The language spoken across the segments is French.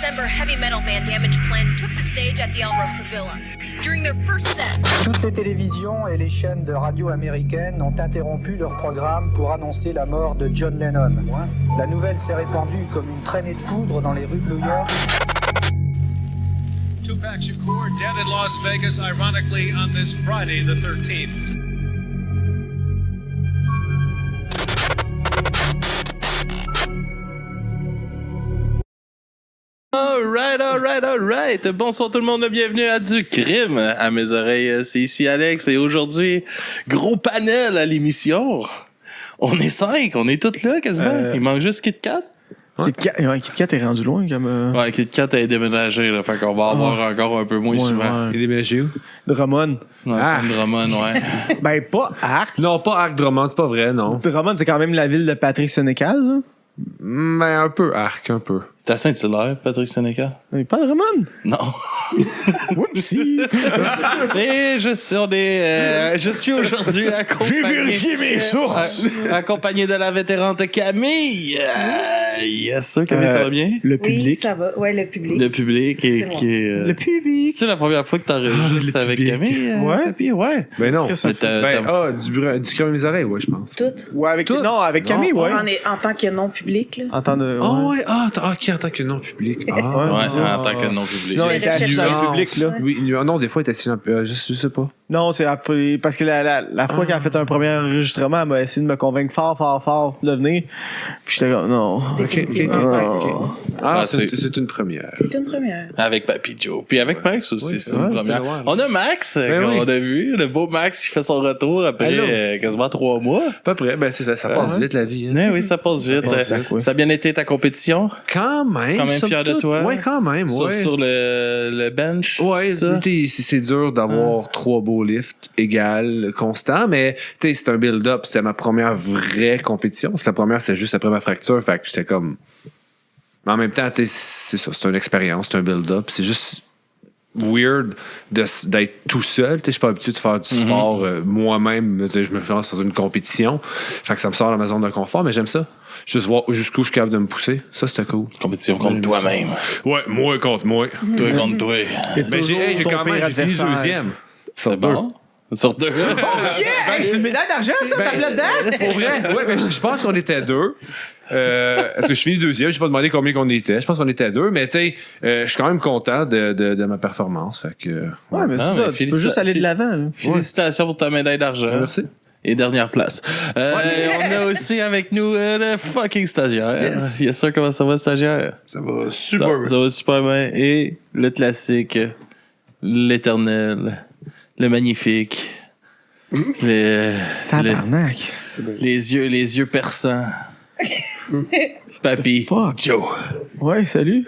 December, heavy metal band Damage Plan took the stage at the El Rosa Villa. During their first set, toutes les télévisions et les chaînes de radio américaines ont interrompu leur programme pour annoncer la mort de John Lennon. La nouvelle s'est répandue comme une traînée de poudre dans les rues de New York. Tupac Shakur dead in Las Vegas, ironically, on this Friday, the 13th. Alright. Bonsoir tout le monde, bienvenue à Du Crime. À mes oreilles, c'est ici Alex et aujourd'hui, gros panel à l'émission. On est 5, on est tous là quasiment. Il manque juste Kit Kat. Ouais. Kit Kat est rendu loin comme. Ouais, Kit Kat a déménagé, là, fait qu'on va avoir encore un peu moins souvent. Il est déménagé où? Drummond. Ouais, comme Drummond, ouais. Ben, pas Arc. Non, pas Arc Drummond, c'est pas vrai, non. Drummond, c'est quand même la ville de Patrick Sénécal, là. Ben, un peu Arc, un peu. T'es à Saint-Hilaire, Patrick Sénécal? Mais pas Drummond. Non. Oupsie. Et je suis aujourd'hui accompagné... J'ai vérifié mes sources. Accompagné de la vétérante Camille. Yes, sûr, Camille, ça va bien? Le public. Oui, ça va. Ouais, le public. Le public qui est... Le public. C'est la première fois que t'enregistres avec Camille? Ouais. Papi? Ouais. Ben non. Du crème mes oreilles, ouais, je pense. Toutes. Ouais, avec Camille, ouais. En tant que non public, là. En tant de. Ah ouais, ok, en tant que non public. Ah, Ouais, en tant que non public. Sinon, il était assis dans le public, là. Oui, non, des fois, il est assis dans je sais pas. Non, c'est après. Parce que la fois qu'elle a fait un premier enregistrement, elle m'a essayé de me convaincre fort de venir. Puis j'étais comme, non. Définitivement. Ah, Ah, c'est une première. C'est une première. Avec Papi Joe. Puis avec Max aussi, Oui, c'est une première. ouais. On a Max, qu'on a vu. Le beau Max qui fait son retour après quasiment 3 mois. À peu près, ben c'est ça passe vite la vie. Hein. Oui, ça passe vite. Ouais. Ça a bien été ta compétition? Quand même Fier de toi? Ouais, quand même, ouais. Sur le bench? Ouais, ça? c'est dur d'avoir 3 beaux lifts égales, constants, mais c'est un build-up. C'est ma première vraie compétition. Parce que la première, c'est juste après ma fracture. Fait que j'étais comme... Mais en même temps, c'est ça. C'est une expérience, c'est un build-up. C'est juste weird d'être tout seul. Je suis pas habitué de faire du sport moi-même. Je me lance dans une compétition. Fait que ça me sort de ma zone de confort, mais j'aime ça. Juste voir jusqu'où je suis capable de me pousser. Ça, c'était cool. Compétition contre toi-même. Ouais, moi contre moi. Toi contre toi. Mais j'ai quand même fini deuxième. C'est bon? Sur 2. Oh yeah! C'est une médaille d'argent, ça, t'as là-dedans? Pour vrai? Ouais, ben je pense qu'on était 2. Est-ce que je finis deuxième? J'ai pas demandé combien qu'on était. Je pense qu'on était 2, mais tu sais, je suis quand même content de ma performance. Fait que, Ouais, mais c'est ça. Tu peux juste aller de l'avant. Là. Félicitations pour ta médaille d'argent. Merci. Et dernière place. On a aussi avec nous le fucking stagiaire. Yes sir, comment ça va, stagiaire? Ça va super bien. Ça va super bien. Et le classique, l'éternel, le magnifique, Tabarnak. les yeux perçants. Papi Fuck. Joe. Ouais, salut.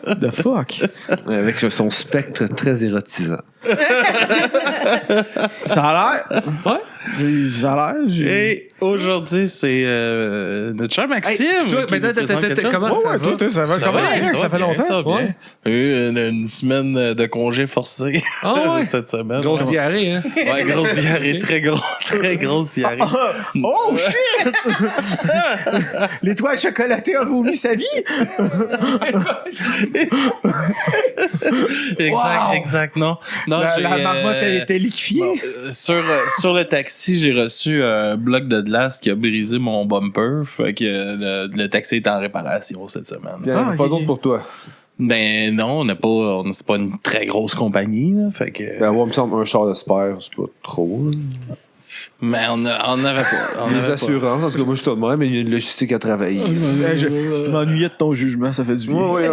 The fuck. Avec son spectre très érotisant. Ça a l'air. Ouais. Ça a l'air. Et aujourd'hui, c'est notre cher Maxime. Hey, toi, qui nous présente quelque chose. comment ça va? Toi, ça va. Ça Comment va, ça fait bien, longtemps. ça va bien. Ouais. On a eu une semaine de congé forcé cette semaine. Grosse diarrhée, hein? Ouais, grosse diarrhée, très grosse diarrhée. Oh shit! L'étoile chocolatée a vomi sa vie! Exact, non. La marmotte a été liquéfiée. Bon, sur le taxi, j'ai reçu un bloc de glace qui a brisé mon bumper. Fait que le taxi est en réparation cette semaine. Pas d'autre pour toi. Ben non, c'est pas une très grosse compagnie. Là, fait que... Ben, moi, il me semble un char de spare, c'est pas trop. Là. Mais on n'avait pas. Les assurances, en tout cas, moi, je suis de même, mais il y a une logistique à travailler. Je m'ennuyais de ton jugement, ça fait du bien. Oui.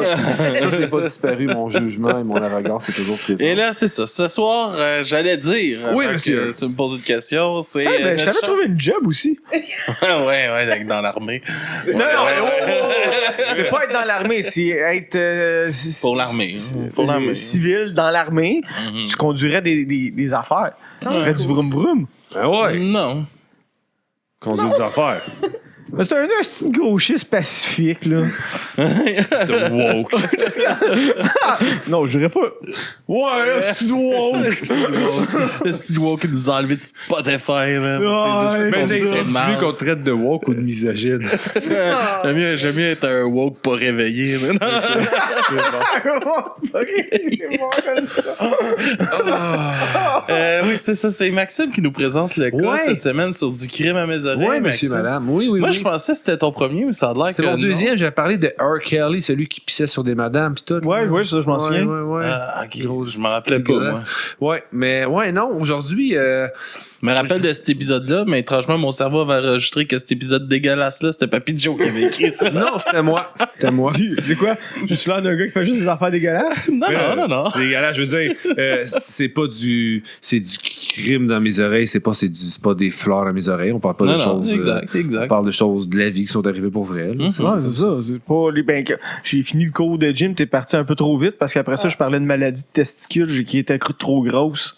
Ça, c'est pas disparu, mon jugement et mon arrogance, c'est toujours présent. Et là, c'est ça. Ce soir, j'allais dire. Oui, que monsieur. tu me poses une question. C'est. Je t'avais trouvé une job aussi. ouais, dans l'armée. Non, c'est pas être dans l'armée, c'est être. Pour l'armée. Pour l'armée. Civil dans l'armée, tu conduirais des affaires. Tu ferais du vroom-vroom. Ben ouais. Non. Conduire des affaires. Mais c'est un esti de gauchiste pacifique, là. De woke. Non, je dirais pas. Ouais, esti de woke. Le style woke qui nous a enlevé du Spotify, là. Ouais, C'est c'est juste ça. qu'on dit Tu veux qu'on te traite de woke ou de misogyne? J'aime mieux être un woke pas réveillé, là. Oui, c'est ça. C'est Maxime qui nous présente le cas Ouais. cette semaine sur du crime à mes oreilles. Oui, monsieur, Maxime. madame. Oui, Moi, oui. je pensais que c'était ton premier, mais ça a l'air que C'est mon non. deuxième. J'avais parlé de R. Kelly, celui qui pissait sur des madames pis tout. Ouais, ça, je m'en souviens. Ouais. Ah, ok. Gros, Je me rappelais pas, moi. dégueulasse. Ouais, mais ouais, non, aujourd'hui, Je me rappelle de cet épisode-là, mais étrangement, mon cerveau avait enregistré que cet épisode dégueulasse-là, c'était Papy Joe qui avait écrit ça. non, c'était moi. C'était moi. C'est quoi? Je suis là d'un gars qui fait juste des affaires dégueulasses? Non. Les gars, là, je veux dire, c'est pas du. C'est du crime dans mes oreilles, c'est pas des fleurs dans mes oreilles. On parle pas de Non, choses. exact. On parle de choses de la vie qui sont arrivées pour vrai. là. Ouais, c'est ça. C'est pas les j'ai fini le cours de gym, t'es parti un peu trop vite parce qu'après ça, je parlais de maladie de testicules qui était trop grosse.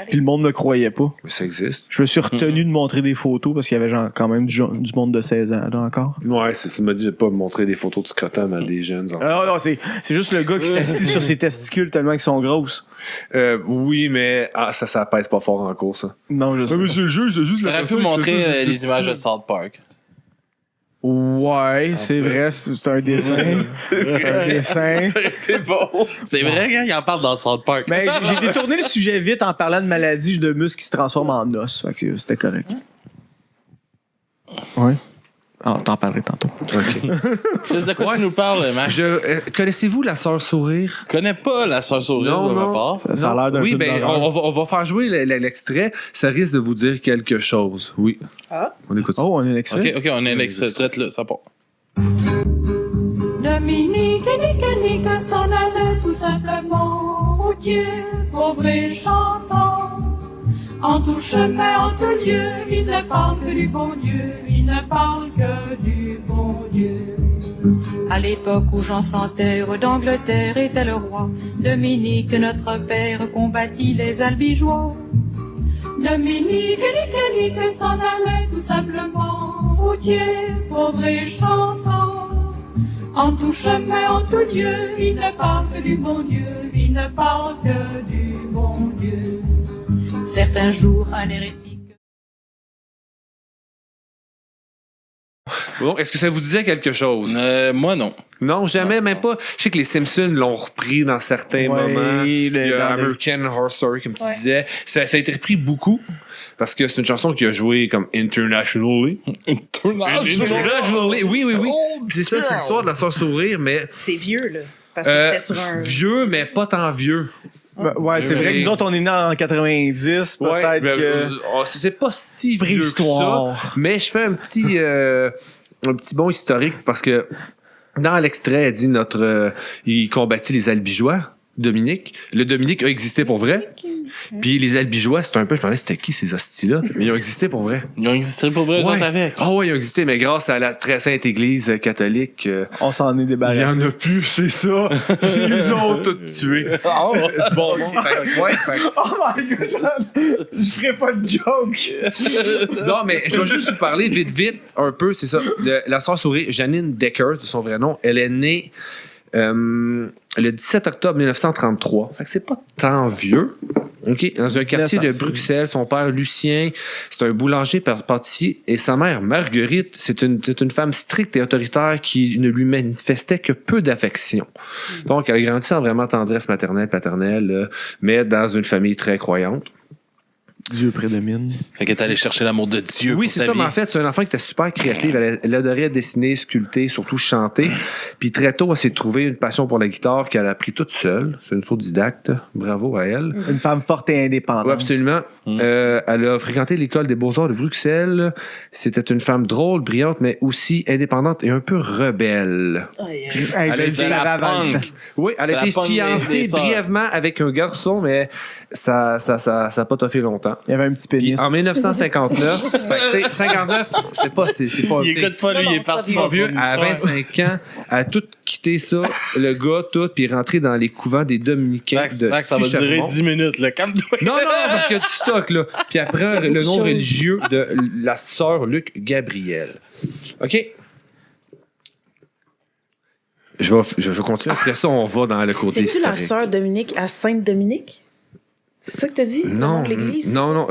Puis le monde me croyait pas. Mais ça existe. Je me suis retenu de montrer des photos parce qu'il y avait genre quand même du monde de 16 ans là encore. Ouais, ça m'a dit de pas montrer des photos de scrotum à des jeunes. Non, c'est juste le gars qui s'assit sur ses testicules tellement qu'ils sont grosses. Oui, mais ça pèse pas fort en cours, ça. Non, je sais. monsieur le juge, c'est juste J'aurais pu montrer les images de South Park. Ouais, c'est vrai, c'est un dessin. C'est un dessin. C'était bon. C'est vrai, gars, il en parle dans South Park. Ben, j'ai détourné le sujet vite en parlant de maladies de muscles qui se transforment en os. Fait que c'était correct. Ouais. Ah, t'en parlerai tantôt. De quoi tu nous parles, Max? Connaissez-vous La Sœur Sourire? Je connais pas la sœur sourire de ma part. Ça a l'air d'un Oui, film ben, d'horreur. on va faire jouer l'extrait. Ça risque de vous dire quelque chose. Oui. Ah. On écoute ça. Oh, on est l'extrait. Ok, on est l'extrait. Traite-le, ça part. Dominique et Nick s'en allaient tout simplement, routier, pauvre et chantant. En tout chemin, en tout lieu, il ne parle que du bon Dieu, il ne parle que du bon Dieu. À l'époque où Jean sans terre d'Angleterre était le roi, Dominique, notre père, combattit les albigeois. Dominique et Nick s'en allaient tout simplement, routier, pauvre et chantant. En tout chemin, en tout lieu, il ne parle que du bon Dieu, il ne parle que du bon Dieu. Certains jours, un hérétique. Bon, est-ce que ça vous disait quelque chose? Moi, non. Non, jamais, même pas. Je sais que les Simpsons l'ont repris dans certains moments. Il y a American Horror Story, comme tu disais. Ça a été repris beaucoup parce que c'est une chanson qui a joué comme internationally. Internationally, oui. C'est ça, c'est l'histoire de La Sœur Sourire, mais C'est vieux, là. Parce que c'était sur un. vieux, mais pas tant vieux. Ben, ouais, c'est vrai que nous autres, on est nés en 90, Ouais, peut-être ben, que... c'est pas si vieux que ça, Préhistoire. mais je fais un petit bond historique parce que dans l'extrait, elle dit il combattit les albigeois, Dominique. Le Dominique a existé pour vrai. Puis les albigeois, c'est un peu, je me demandais c'était qui ces hosties-là, mais ils ont existé pour vrai. Ils ont existé pour vrai, eux autres, avec. Ah ouais, ils ont existé, mais grâce à la très sainte église catholique, On s'en est il y débarrassé. en a plus, c'est ça. Ils ont tous tué. Du bon monde. Oh my god, je ferais pas de joke. Non, mais je vais juste vous parler vite, un peu, c'est ça. La sœur Sourire, Janine Deckers, de son vrai nom, elle est née le 17 octobre 1933. Fait que c'est pas tant vieux. OK? Dans un quartier de Bruxelles, son père, Lucien, c'est un boulanger pâtissier et sa mère, Marguerite, c'est une femme stricte et autoritaire qui ne lui manifestait que peu d'affection. Donc, elle a grandi en vraiment tendresse maternelle, paternelle, mais dans une famille très croyante. Dieu prédomine. Fait qu'elle est allée chercher l'amour de Dieu. Oui, pour c'est sa ça, vie. mais en fait, c'est un enfant qui était super créatif. Elle adorait dessiner, sculpter, surtout chanter. Puis très tôt, elle s'est trouvée une passion pour la guitare qu'elle a appris toute seule. C'est une autodidacte. Bravo à elle. Une femme forte et indépendante. Oui, absolument. Elle a fréquenté l'école des Beaux-Arts de Bruxelles. C'était une femme drôle, brillante, mais aussi indépendante et un peu rebelle. Hey, Elle je est le de savais la avant le temps. punk. Oui, elle C'est a la été punk fiancée des sœurs. brièvement avec un garçon, mais ça a pas toffé longtemps. Il y avait un petit Puis pénis. en 1959, fait que, tu sais, 59, c'est pas Il écoute pas, lui, il est parti pas dans vieux. son À histoire. 25 ans, elle a tout quitté ça, le gars, tout, puis est rentré dans les couvents des Dominicains Max, de ça va durer Fichermont. 10 minutes, là. Calme-toi. Non, parce qu'il y a du stock, là. Puis après, le nom religieux de la sœur Luc Gabriel. OK. Je vais continuer. Après ça, on va dans le côté C'est-tu la historique. sœur Dominique à Sainte-Dominique? C'est ça que t'as dit? Le nom Non, de l'église? non.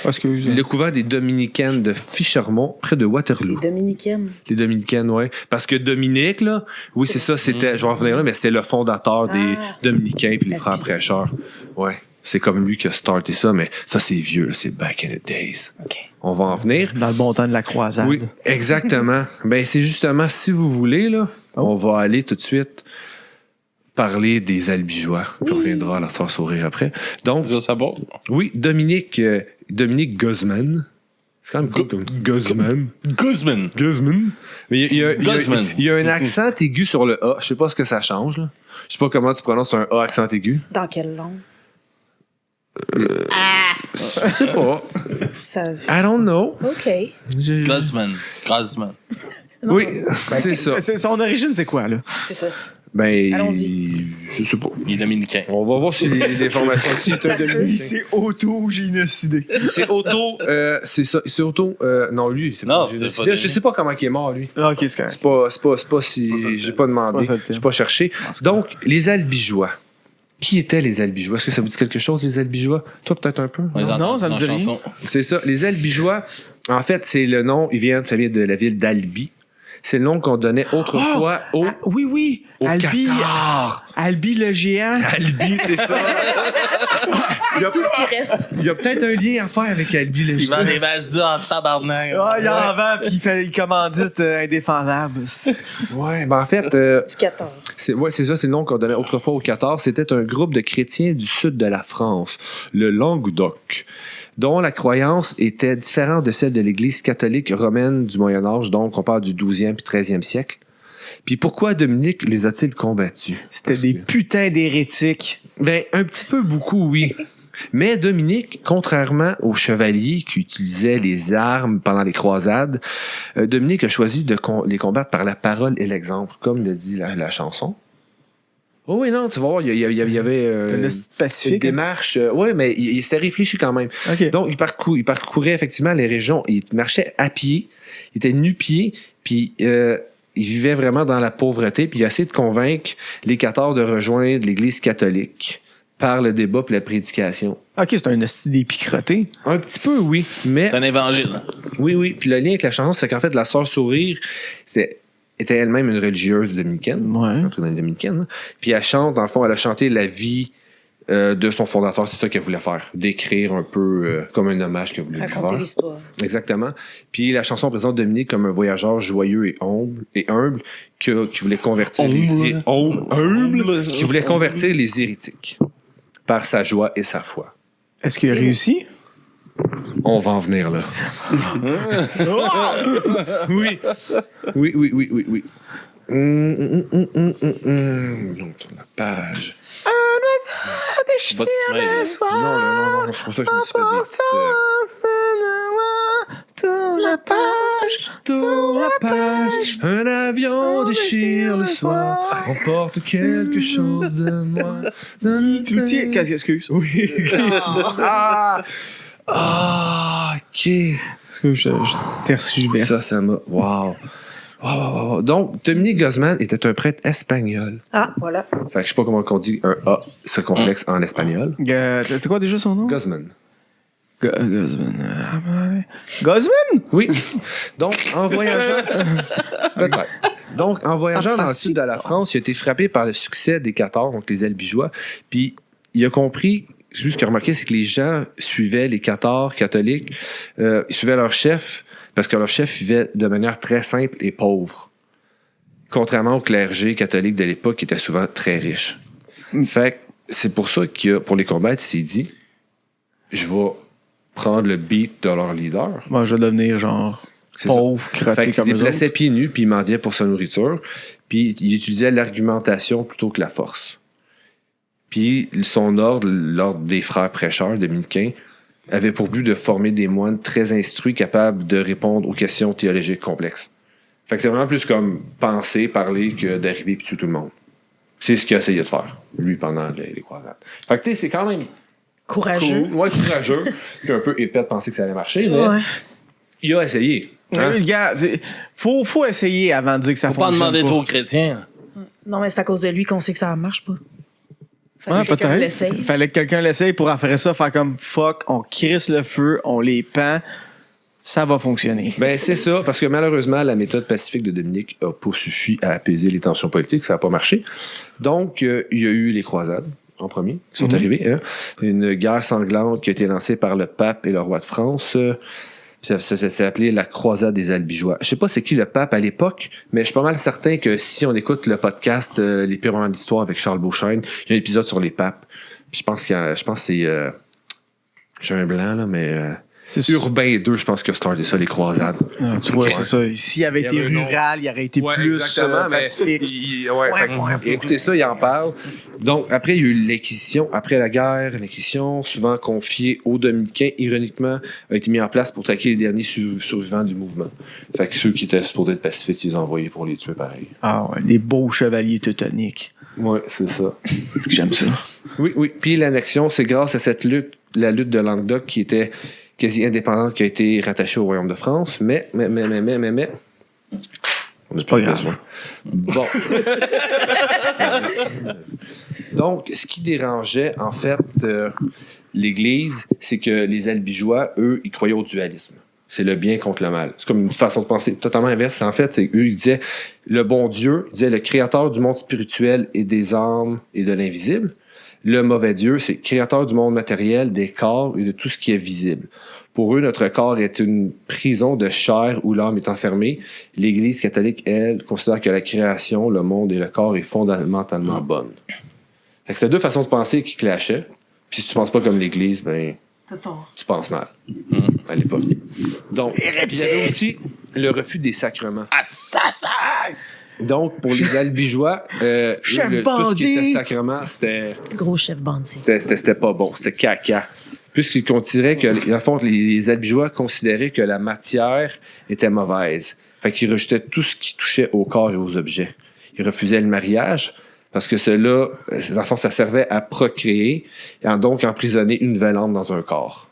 Excuse. Le couvent des Dominicaines de Fischermont, près de Waterloo. Les Dominicaines. Les Dominicaines, oui. Parce que Dominique, là, oui, c'est ça, c'était, je vais revenir là, mais c'est le fondateur des Dominicains puis les frères Excusez. prêcheurs. Ouais. C'est comme lui qui a starté ça, mais ça, c'est vieux, là, c'est back in the days. OK. On va en venir. Dans le bon temps de la croisade. Oui, exactement. Ben, c'est justement, si vous voulez, là, on va aller tout de suite parler des albigeois. Puis on reviendra à la sœur sourire après. Donc, Dis-moi ça bon. oui, Dominique Guzman. C'est quand même cool comme Guzman. Guzman. Guzman. Mais Guzman. il y a un accent aigu sur le A. Je sais pas ce que ça change, là. Je sais pas comment tu prononces un A accent aigu. Dans quelle langue? Je sais pas. Ça... I don't know. OK. Guzman. Guzman. Oui, c'est ça. Son origine, c'est quoi, là? C'est ça. Ben, Allons-y. je sais pas. Il est dominicain. On va voir si les formations ici est un Dominicain. C'est auto-génocidé. C'est auto, c'est ça, c'est auto, non, lui, c'est Non, pas, c'est pas je sais pas comment il est mort, lui. Ah, ok, c'est correct. C'est pas si, j'ai pas demandé, C'est pas ça le thème. j'ai pas cherché. Donc, les albigeois. Qui étaient les albigeois? Est-ce que ça vous dit quelque chose, les albigeois? Toi, peut-être un peu? On les a Non, entendus ça me dans dit la rien. chanson. C'est ça. Les albigeois, en fait, c'est le nom, ça vient de la ville d'Albi. C'est le nom qu'on donnait autrefois au Oui. Albi. Qatar. Albi le géant. Albi, c'est ça. Tout ce qui reste. Il y a peut-être un lien à faire avec Albi le Il géant. vend des Mazda en tabarnak. Ah, il en vend, puis il commandite indéfendable. Ouais, ben en fait, Du 14. c'est ça, c'est le nom qu'on donnait autrefois au Qatar. C'était un groupe de chrétiens du sud de la France, le Languedoc, dont la croyance était différente de celle de l'Église catholique romaine du Moyen Âge, donc on parle du 12e puis 13e siècle. Puis pourquoi Dominique les a-t-il combattus? C'était des putains d'hérétiques. Ben, un petit peu beaucoup, oui. Mais Dominique, contrairement aux chevaliers qui utilisaient les armes pendant les croisades, Dominique a choisi de les combattre par la parole et l'exemple, comme le dit la chanson. Oh oui, non, tu vas voir, il y avait C'était une pacifique. démarche. Oui, mais il s'est réfléchi quand même. Ok. Donc, il parcourait effectivement les régions. Il marchait à pied. Il était nu-pied. Puis, il vivait vraiment dans la pauvreté. Puis, il a essayé de convaincre les Cathares de rejoindre l'Église catholique par le débat et la prédication. Ok, c'est un hostie d'épicroté. Un petit peu, oui. Mais, C'est un évangile. oui. Puis, le lien avec la chanson, c'est qu'en fait, la sœur Sourire, était elle-même une religieuse dominicaine. Ouais. Entrée dans les dominicaines. Puis, elle chante, dans le fond, elle a chanté la vie de son fondateur. C'est ça qu'elle voulait faire. Décrire un peu comme un hommage qu'elle voulait lui Raconter faire. l'histoire. Exactement. Puis la chanson présente Dominique comme un voyageur joyeux et humble qui voulait convertir qui voulait convertir les hérétiques par sa joie et sa foi. Est-ce qu'il a réussi? On va en venir là. Oui. Donc, tourne la page. C'est pas de mail. Non, c'est pour ça que je me suis fait des petites... Tourne la page. Un avion déchire le soir, emporte quelque chose de moi. Cloutier, excuse. Oui. OK. Excuse, je tergiverse. Ça m'a... Wow. Donc, Dominique Guzman était un prêtre espagnol. Ah, voilà. Fait que je sais pas comment on dit un A circonflexe en espagnol. C'était quoi déjà son nom? Guzman. Guzman. Guzman? Oui. Donc, en voyageant... Peut-être. Donc, en voyageant dans le sud de la France, il a été frappé par le succès des Cathares, donc les albigeois. Puis, il a compris... Juste ce qu'il a remarqué, c'est que les gens suivaient les Cathares catholiques, ils suivaient leur chef, parce que leur chef vivait de manière très simple et pauvre. Contrairement au clergé catholique de l'époque, qui était souvent très riche. Fait que c'est pour ça pour les combattre, il s'est dit, je vais prendre le beat de leur leader. Moi, je vais devenir genre C'est pauvre, ça. crotté Fait qu'il comme se eux déplaçait autres. pieds nus, puis il mendiait pour sa nourriture. Puis il utilisait l'argumentation plutôt que la force. Puis son l'ordre des frères prêcheurs dominicains, avait pour but de former des moines très instruits, capables de répondre aux questions théologiques complexes. Fait que c'est vraiment plus comme penser, parler, que d'arriver et tuer tout le monde. C'est ce qu'il a essayé de faire, lui, pendant les croisades. Fait que tu sais, c'est quand même Courageux. cool. Ouais, courageux. Puis un peu épais de penser que ça allait marcher, mais Ouais. il a essayé. Hein? Les gars, faut essayer avant de dire que ça Faut pas fonctionne demander trop aux chrétiens. Non, mais c'est à cause de lui qu'on sait que ça marche pas. Ouais, que quelqu'un peut-être. l'essaye. Fallait que quelqu'un l'essaye pour après ça, faire comme fuck, on crisse le feu, on les pend, ça va fonctionner. Ben, c'est ça, parce que malheureusement, la méthode pacifique de Dominique n'a pas suffi à apaiser les tensions politiques, ça n'a pas marché. Donc, il y a eu les croisades, en premier, qui sont arrivées. Hein? Une guerre sanglante qui a été lancée par le pape et le roi de France. Ça s'est appelé la croisade des Albigeois. Je sais pas c'est qui le pape à l'époque, mais je suis pas mal certain que si on écoute le podcast Les pires moments de l'histoire avec Charles Beauchesne, il y a un épisode sur les papes. Puis je pense que c'est j'ai un blanc là, mais C'est Urbain 2, je pense que starté ça, les croisades. Ah, tu vois, c'est ça. S'il avait été rural, il aurait été plus pacifique. Écoutez ça, il en parle. Donc, après, il y a eu l'Inquisition. Après la guerre, l'Inquisition, souvent confiée aux Dominicains, ironiquement, a été mis en place pour traquer les derniers survivants du mouvement. Fait que ceux qui étaient supposés être pacifistes, ils les ont envoyés pour les tuer pareil. Ah ouais, des beaux chevaliers teutoniques. Ouais, c'est ça. C'est ce que j'aime ça. Oui, oui. Puis l'annexion, c'est grâce à cette lutte, la lutte de Languedoc qui était quasi indépendante, qui a été rattachée au Royaume de France. Mais. On n'a pas besoin. Bon. Donc, ce qui dérangeait, en fait, l'Église, c'est que les Albigeois, eux, ils croyaient au dualisme. C'est le bien contre le mal. C'est comme une façon de penser totalement inverse. En fait, c'est eux, ils disaient le bon Dieu, ils disaient le créateur du monde spirituel et des âmes et de l'invisible. Le mauvais Dieu, c'est le créateur du monde matériel, des corps et de tout ce qui est visible. Pour eux, notre corps est une prison de chair où l'âme est enfermée. L'Église catholique, elle, considère que la création, le monde et le corps est fondamentalement bonne. Fait que c'est deux façons de penser qui clashaient. Puis si tu penses pas comme l'Église, ben tu penses mal. À l'époque. Donc, puis il y avait aussi le refus des sacrements. Assassin! Donc, pour les Albigeois, tout ce qui était sacrement, c'était Gros chef bandit. c'était pas bon, c'était caca. Puisqu'ils considéraient que, en fond, les Albigeois considéraient que la matière était mauvaise. Fait qu'ils rejetaient tout ce qui touchait au corps et aux objets. Ils refusaient le mariage, parce que cela, ces enfants, ça servait à procréer, et donc emprisonner une nouvelle âme dans un corps.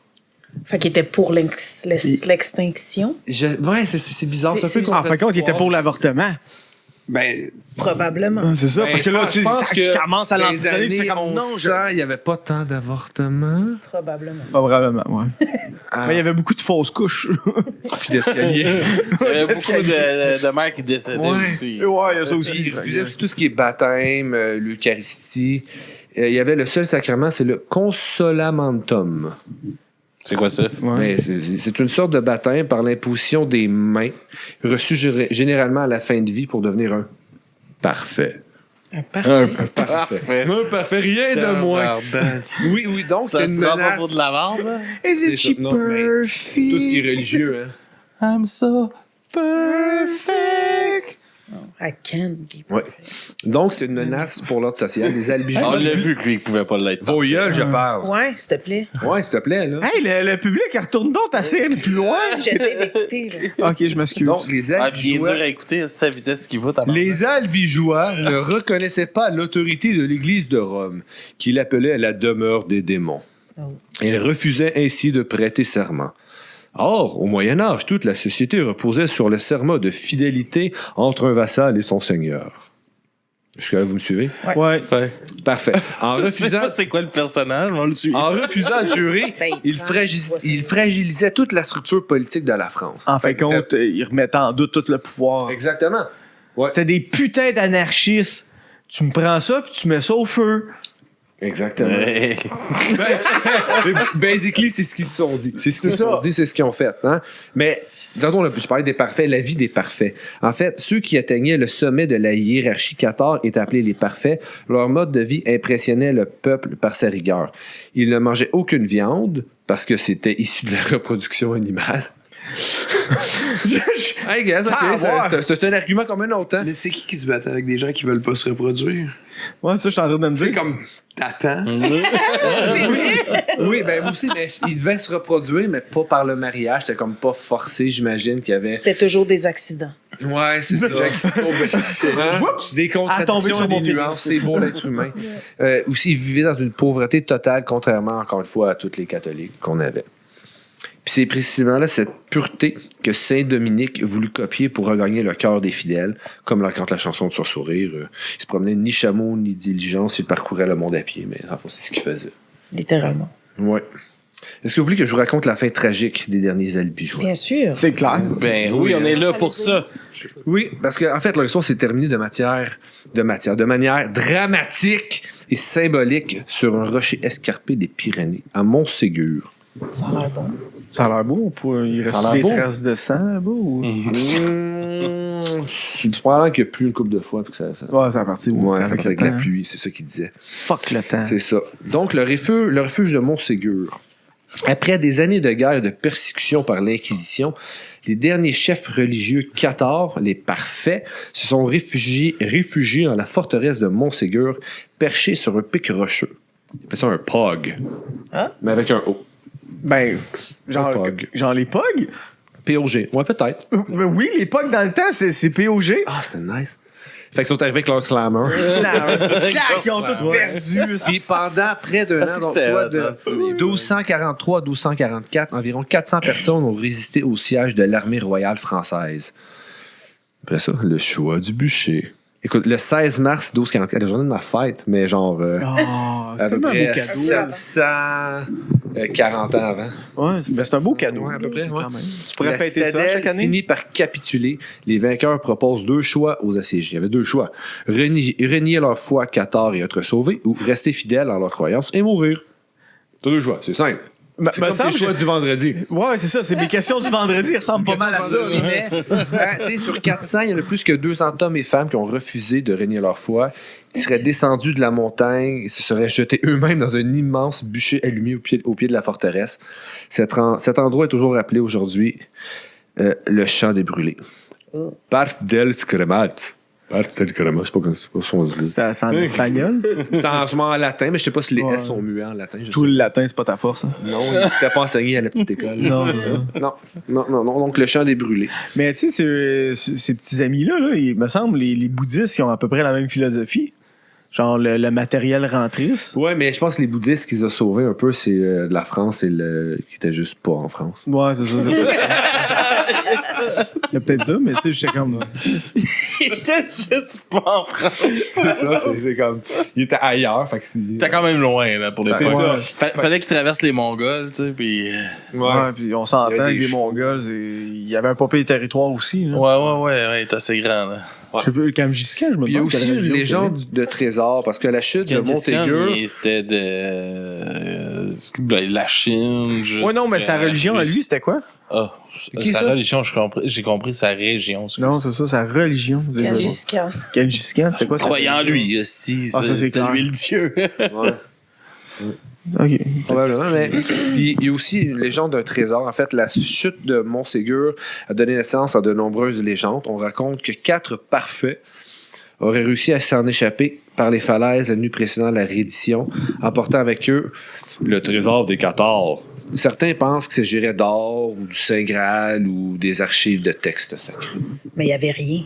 Fait qu'il était pour l'extinction. Ouais, c'est bizarre. C'est En fin de compte, il était pour l'avortement. Ben, Probablement. Ah, c'est ça, parce que là, tu commences à l'emprisonner, tu fais comme non, il n'y avait pas tant d'avortements. Probablement. Probablement, ouais. Mais il y avait beaucoup de fausses couches. Puis d'escalier. Il y avait beaucoup de mères qui décédaient aussi. Ouais, il y a ça aussi. Ils refusaient tout ce qui est baptême, l'Eucharistie. Il y avait le seul sacrement, c'est le consolamentum. C'est quoi ça? Ouais. C'est une sorte de baptême par l'imposition des mains, reçu généralement à la fin de vie pour devenir un parfait. Un parfait. Un parfait, rien de moins. Oui, donc Ça c'est une se rend pas menace. pour de la vente? Is C'est ça. Non, mais tout ce qui est religieux, hein. I'm so perfect. I can be. Ouais. Donc, c'est une menace pour l'ordre social. Les Albigeois. On l'a vu que lui, il pouvait pas l'être. Vos gueules, je parle. Ouais, s'il te plaît. Ouais, s'il te plaît, là. Hey, le public, il retourne donc assez plus loin. J'essaie d'écouter. Là. Ok, je m'excuse. Donc, les Ah, puis il est dur Albigeois. à écouter, c'est sa vitesse qui va, ta Les Albigeois ne reconnaissaient pas l'autorité de l'Église de Rome, qu'il appelait la demeure des démons. Ils refusaient ainsi de prêter serment. Or, au Moyen Âge, toute la société reposait sur le serment de fidélité entre un vassal et son seigneur. Jusque-là, vous me suivez? Ouais. Parfait. En Je sais refusant, pas c'est quoi le personnage, mais on le suit. en refusant de jurer, il fragilisait toute la structure politique de la France. En fin de compte, il remettait en doute tout le pouvoir. Exactement. Ouais. C'était des putains d'anarchistes. Tu me prends ça, puis tu mets ça au feu. Exactement. Ouais. Basically, c'est ce qu'ils se sont dit. C'est ce qu'ils se sont dit, c'est ce qu'ils ont fait. Hein? Mais, tantôt, je parlais des parfaits, la vie des parfaits. En fait, ceux qui atteignaient le sommet de la hiérarchie cathare étaient appelés les parfaits. Leur mode de vie impressionnait le peuple par sa rigueur. Ils ne mangeaient aucune viande parce que c'était issu de la reproduction animale. Hey, guys, okay, c'est un argument comme un autre. Hein? Mais c'est qui se battait avec des gens qui veulent pas se reproduire? Ouais, ça, je suis en train de me C'est dire. comme, t'attends. Oui, ben moi aussi, mais ils devaient se reproduire, mais pas par le mariage. C'était comme pas forcé, j'imagine, qu'il y avait. C'était toujours des accidents. Ouais, c'est ça. Hein? Des contradictions sur et mon des nuances. C'est beau l'être humain. Aussi, ils vivaient dans une pauvreté totale, contrairement, encore une fois, à tous les catholiques qu'on avait. Puis c'est précisément là cette pureté que Saint-Dominique voulut copier pour regagner le cœur des fidèles, comme quand la chanson de Sursourire. Il se promenait ni chameau ni diligence, il parcourait le monde à pied, mais en fait, c'est ce qu'il faisait. Littéralement. Ouais. Est-ce que vous voulez que je vous raconte la fin tragique des derniers albigeois? Bien sûr. C'est clair. Ben oui, on est là pour ça. Oui, parce qu'en fait, l'histoire s'est terminée de manière dramatique et symbolique sur un rocher escarpé des Pyrénées, à Montségur. Ça a l'air bon. Ça a l'air beau. Il reste Ça a l'air des beau. traces de sang là-bas? Ou... C'est probablement qu'il n'y a plus une couple de fois. Puis que ça... Ouais, c'est à partir Ouais, c'est avec la pluie, c'est ça qu'il disait. Fuck le temps. C'est ça. Donc, le refuge de Montségur. Après des années de guerre et de persécution par l'Inquisition, les derniers chefs religieux cathares, les parfaits, se sont réfugiés dans la forteresse de Montségur, perchés sur un pic rocheux. Ils appellent ça un pog. Hein? Mais avec un O. Ben, genre les POG? POG. Ouais, peut-être. Ben oui, les POG dans le temps, c'est POG. Ah, c'est nice. Fait qu'ils sont arrivés avec leur slammer. Ils ont tout perdu. Puis pendant près d'un an, donc soit de 1243 à 1244, environ 400 personnes ont résisté au siège de l'armée royale française. Après ça, le choix du bûcher. Écoute, le 16 mars 1244, la journée de ma fête, mais genre à peu près 740 ans avant. Ouais, c'est un beau cadeau. Ouais, à peu près. Ouais. Quand même. Tu pourrais La fêter ça citadelle chaque année? finit par capituler. Les vainqueurs proposent 2 choix aux assiégés. Il y avait 2 choix. Renier leur foi à Qatar et être sauvés, ou rester fidèles à leur croyance et mourir. T'as 2 choix, c'est simple. C'est comme tes choix du vendredi. Ouais, c'est ça. C'est mes questions du vendredi. Ils ressemblent pas mal à ça. Mais, tu sais, sur 400, il y en a plus que 200 hommes et femmes qui ont refusé de renier leur foi. Ils seraient descendus de la montagne et se seraient jetés eux-mêmes dans un immense bûcher allumé au pied de la forteresse. Cet endroit est toujours appelé aujourd'hui le champ des brûlés. Part del Scremat. Part del Scremat, c'est pas son dit. C'est en espagnol. C'est en latin, mais je sais pas si les S sont muets en latin. Tout le latin, c'est pas ta force. Hein? Non, il n'était pas enseigné à la petite école. Non, c'est ça. Non. Donc, le champ des brûlés. Mais tu sais, ces petits amis-là, il me semble, les bouddhistes, ils ont à peu près la même philosophie. Genre le matériel rentrisse. Ouais, mais je pense que les bouddhistes qu'ils ont sauvés un peu, c'est de la France et qui était juste pas en France. Ouais, c'est ça. Il y a peut-être ça, mais tu sais, j'étais comme. Il était juste pas en France. C'est ça, c'est comme. Il était ailleurs. Fait que T'es quand même loin, là, pour les C'est fois. ça. Fallait qu'ils traversent les Mongols, tu sais, puis... Ouais, puis on s'entend Il y a avec des les Mongols. Il y avait un papier de territoire aussi. Là. Ouais, il est assez grand, là. Je sais pas, le Kamjiskan, je me Puis il y a demande. aussi quelle une région légende de trésor, parce que la chute de Montségur. C'était de... la Chine, Ouais, non, mais sa religion à lui, c'était quoi? Ah, Qui sa ça? religion, j'ai compris sa région. Non, c'est ça, sa religion. Kamjiskan. Kamjiskan, c'est quoi? Croyant en lui, si, Ah, ça, c'est clair. lui le dieu. Ouais. Ok. Probablement, mais il y a aussi une légende d'un trésor. En fait, la chute de Montségur a donné naissance à de nombreuses légendes. On raconte que 4 parfaits auraient réussi à s'en échapper par les falaises la nuit précédant la reddition, emportant avec eux le trésor des Cathares. Certains pensent qu'il s'agirait d'or ou du Saint Graal ou des archives de textes sacrés. Mais il n'y avait rien.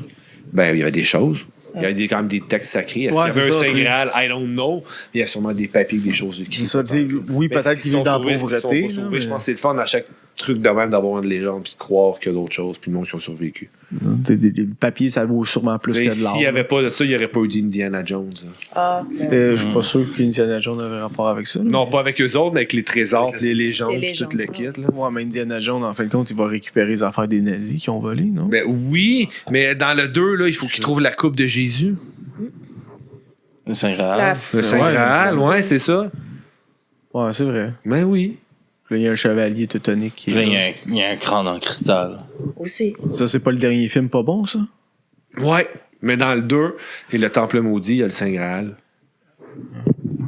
Ben, il y avait des choses. Il y avait quand même des textes sacrés. Est-ce Ouais, qu'il y avait c'est un ça, Saint Graal? I don't know. Il y a sûrement des papiers, des choses écrites. C'est ça, tu sais, oui, Mais peut-être est-ce qu'il qu'ils vit dans sont la sauvés, est-ce qu'ils pauvreté. sont pas là, sauvés? mais- Je pense que c'est le fun à chaque truc de même d'avoir une légende puis de croire qu'il y a d'autres choses puis le monde qui ont survécu. Tu sais, des papiers, ça vaut sûrement plus que de l'or. S'il n'y avait pas de ça, il n'y aurait pas eu d'Indiana Jones. Hein. Ah, Je suis pas sûr qu'Indiana Jones avait rapport avec ça. Non, pas avec eux autres, mais avec les trésors, les légendes, Les puis tout le légendes, kit. Là. Ouais, mais Indiana Jones, en fin de compte, il va récupérer les affaires des nazis qui ont volé, non? Ben oui, mais dans le 2, là, il faut qu'il trouve la coupe de Jésus. Le Saint Graal. Le Saint Ouais, Graal, ouais, c'est ça. Ouais, c'est vrai. Ben oui. Là, il y a un chevalier teutonique qui est Là, là. il y a un crâne en cristal. aussi. Ça, c'est pas le dernier film pas bon, ça? Ouais, mais dans le 2, et le Temple maudit, il y a le Saint Graal.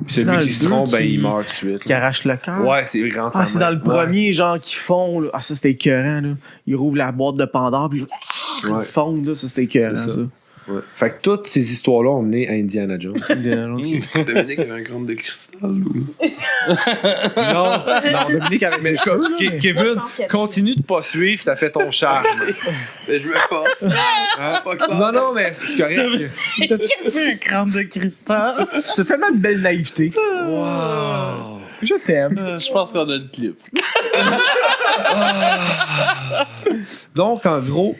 Puis Dans celui le qui se 2 trompe, ben, qui- il meurt tout de suite. Qui arrache le cœur? Ouais, c'est grand. Ah, c'est dans le premier, genre, qui fond, là. Ah, ça, c'était écœurant, là. Il rouvre la boîte de Pandore, puis Ouais. il fond, là. Ça, c'était écœurant, C'est ça. ça. Ouais. Fait que toutes ces histoires-là ont mené à Indiana Jones. Indiana Jones qui- Dominique avait un crâne de cristal. Ou... Non, Dominique avec ses cheveux, là, mais- Kevin, pense qu'il y a- continue de pas suivre, ça fait ton charme. Ben, je me force. C'est pas clair. Non, mais c'est correct. T'as fait un crâne de cristal. T'as tellement de belle naïveté. Wow. Je t'aime. Je pense qu'on a le clip. Donc, en gros,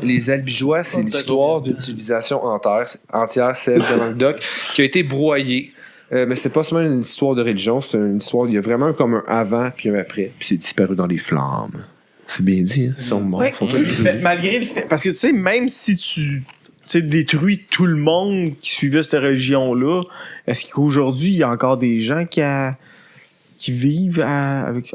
les albigeois, c'est l'histoire d'une civilisation entière, celle de Languedoc, qui a été broyée. Mais c'est pas seulement une histoire de religion, c'est une histoire. Il y a vraiment comme un avant puis un après, puis c'est disparu dans les flammes. C'est bien dit, hein? Ils sont morts. Ouais. Ils sont tous Mais malgré le fait. Parce que tu sais, même si tu détruis tout le monde qui suivait cette religion-là, est-ce qu'aujourd'hui, il y a encore des gens qui vivent avec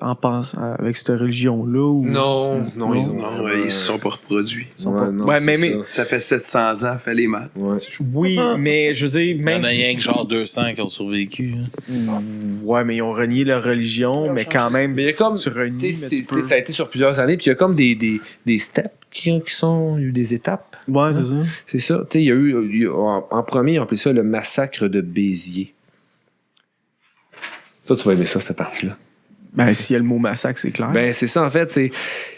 cette religion-là? Ou... Non, ils ont. Non, ils se sont pas reproduits. Ouais, mais Ça fait 700 ans, fait les maths. Ouais. oui, mais je veux dire, Il y en même a si... rien que genre 200 qui ont survécu. Hein. Ouais, mais ils ont renié leur religion, mais quand même, Mais il y a comme. tu renies, mais tu peux... Ça a été sur plusieurs années, puis il y a comme des steps qui sont. Il y a eu des étapes. Ouais, c'est ça. C'est ça. Tu sais, il y a eu. En premier, ils ont appelé ça le massacre de Béziers. Ça, tu vas aimer ça, cette partie-là. Ben, s'il y a le mot massacre, c'est clair. Ben, c'est ça, en fait.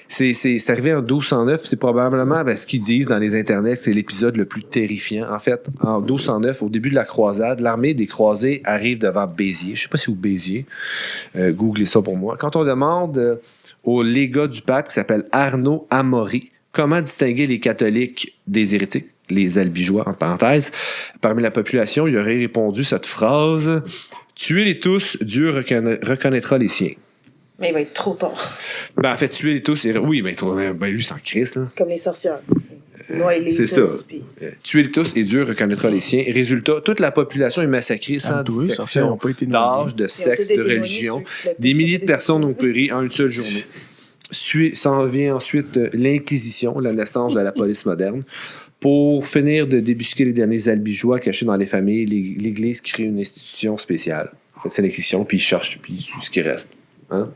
C'est arrivé en 1209, puis c'est probablement ce qu'ils disent dans les internets, c'est l'épisode le plus terrifiant. En fait, en 1209, au début de la croisade, l'armée des croisés arrive devant Béziers. Je sais pas si c'est où Béziers. Googlez ça pour moi. Quand on demande au légat du pape, qui s'appelle Arnaud Amaury, comment distinguer les catholiques des hérétiques, les albigeois, en parenthèse, parmi la population, il aurait répondu cette phrase: « Tuez-les tous, Dieu reconnaîtra les siens. » Mais il va être trop tard. Ben, en fait, tuez-les tous. Oui, ben lui, c'est en Christ, là. Comme les sorcières. Noyez-les C'est tous, ça. puis- Tuez-les tous et Dieu reconnaîtra les siens. Résultat, toute la population est massacrée sans distinction d'âge, de sexe, de religion. Des milliers de personnes ont péri en une seule journée. S'en vient ensuite l'Inquisition, la naissance de la police moderne. Pour finir de débusquer les derniers albigeois cachés dans les familles, l'Église crée une institution spéciale. En fait, c'est l'Inquisition, puis ils cherchent, puis ils suivent ce qui reste. Hein?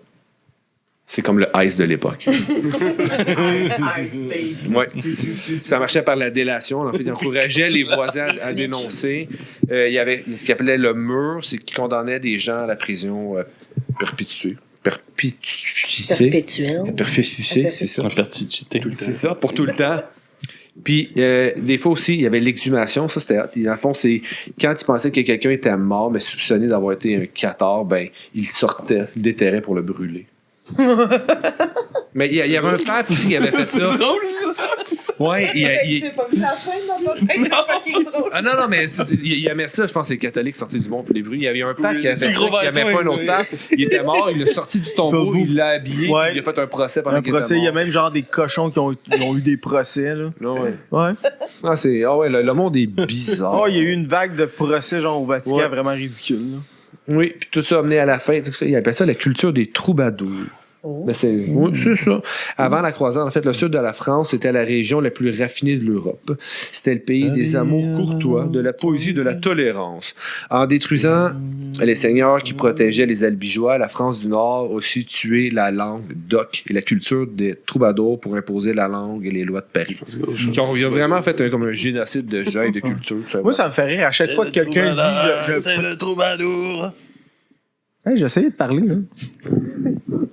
C'est comme le ICE de l'époque. Ouais. Ça marchait par la délation. En fait, ils encourageaient les voisins à dénoncer. Il y avait ce qu'ils appelaient le mur, c'est qu'ils condamnaient des gens à la prison perpétuée. Perpétuée, c'est ça. En perpétuité. C'est ça, pour tout le temps. Puis, des fois aussi, il y avait l'exhumation. Ça, c'était... Dans le fond, c'est quand ils pensaient que quelqu'un était mort, mais soupçonné d'avoir été un cathare, ben, ils sortaient, ils déterraient pour le brûler. Mais il y avait un pape aussi qui avait fait ça. C'est drôle, ça! Ouais, T'as pas vu la scène dans notre tête? C'est fucking drôle. Ah non, mais il aimait ça, je pense, les catholiques sortis du monde pour les brûler. Il y avait un pape qui avait fait ça, qui n'avait pas un autre pape. Il était mort, il l'a sorti du tombeau, il l'a habillé, Ouais. puis il a fait un procès pendant qu'il était mort. Il y a même genre des cochons qui ont eu des procès, là. Ouais. Ouais. Ah, le monde est bizarre. Oh, il y a eu une vague de procès, genre, au Vatican, Ouais. vraiment ridicule, là. Oui, puis tout ça a amené à la fin. Tout ça, il appelle ça la culture des troubadours. Oh. Ben, oui, c'est ça. Avant la croisade, en fait, le sud de la France, c'était la région la plus raffinée de l'Europe. C'était le pays des amours courtois, de la poésie, de la tolérance. En détruisant les seigneurs qui protégeaient les albigeois, la France du Nord a aussi tué la langue d'oc et la culture des troubadours pour imposer la langue et les lois de Paris. Il a vraiment fait comme un génocide de gens et de culture. Moi, ça me fait rire à chaque fois que quelqu'un dit... C'est le troubadour. Hey, j'essayais de parler, là.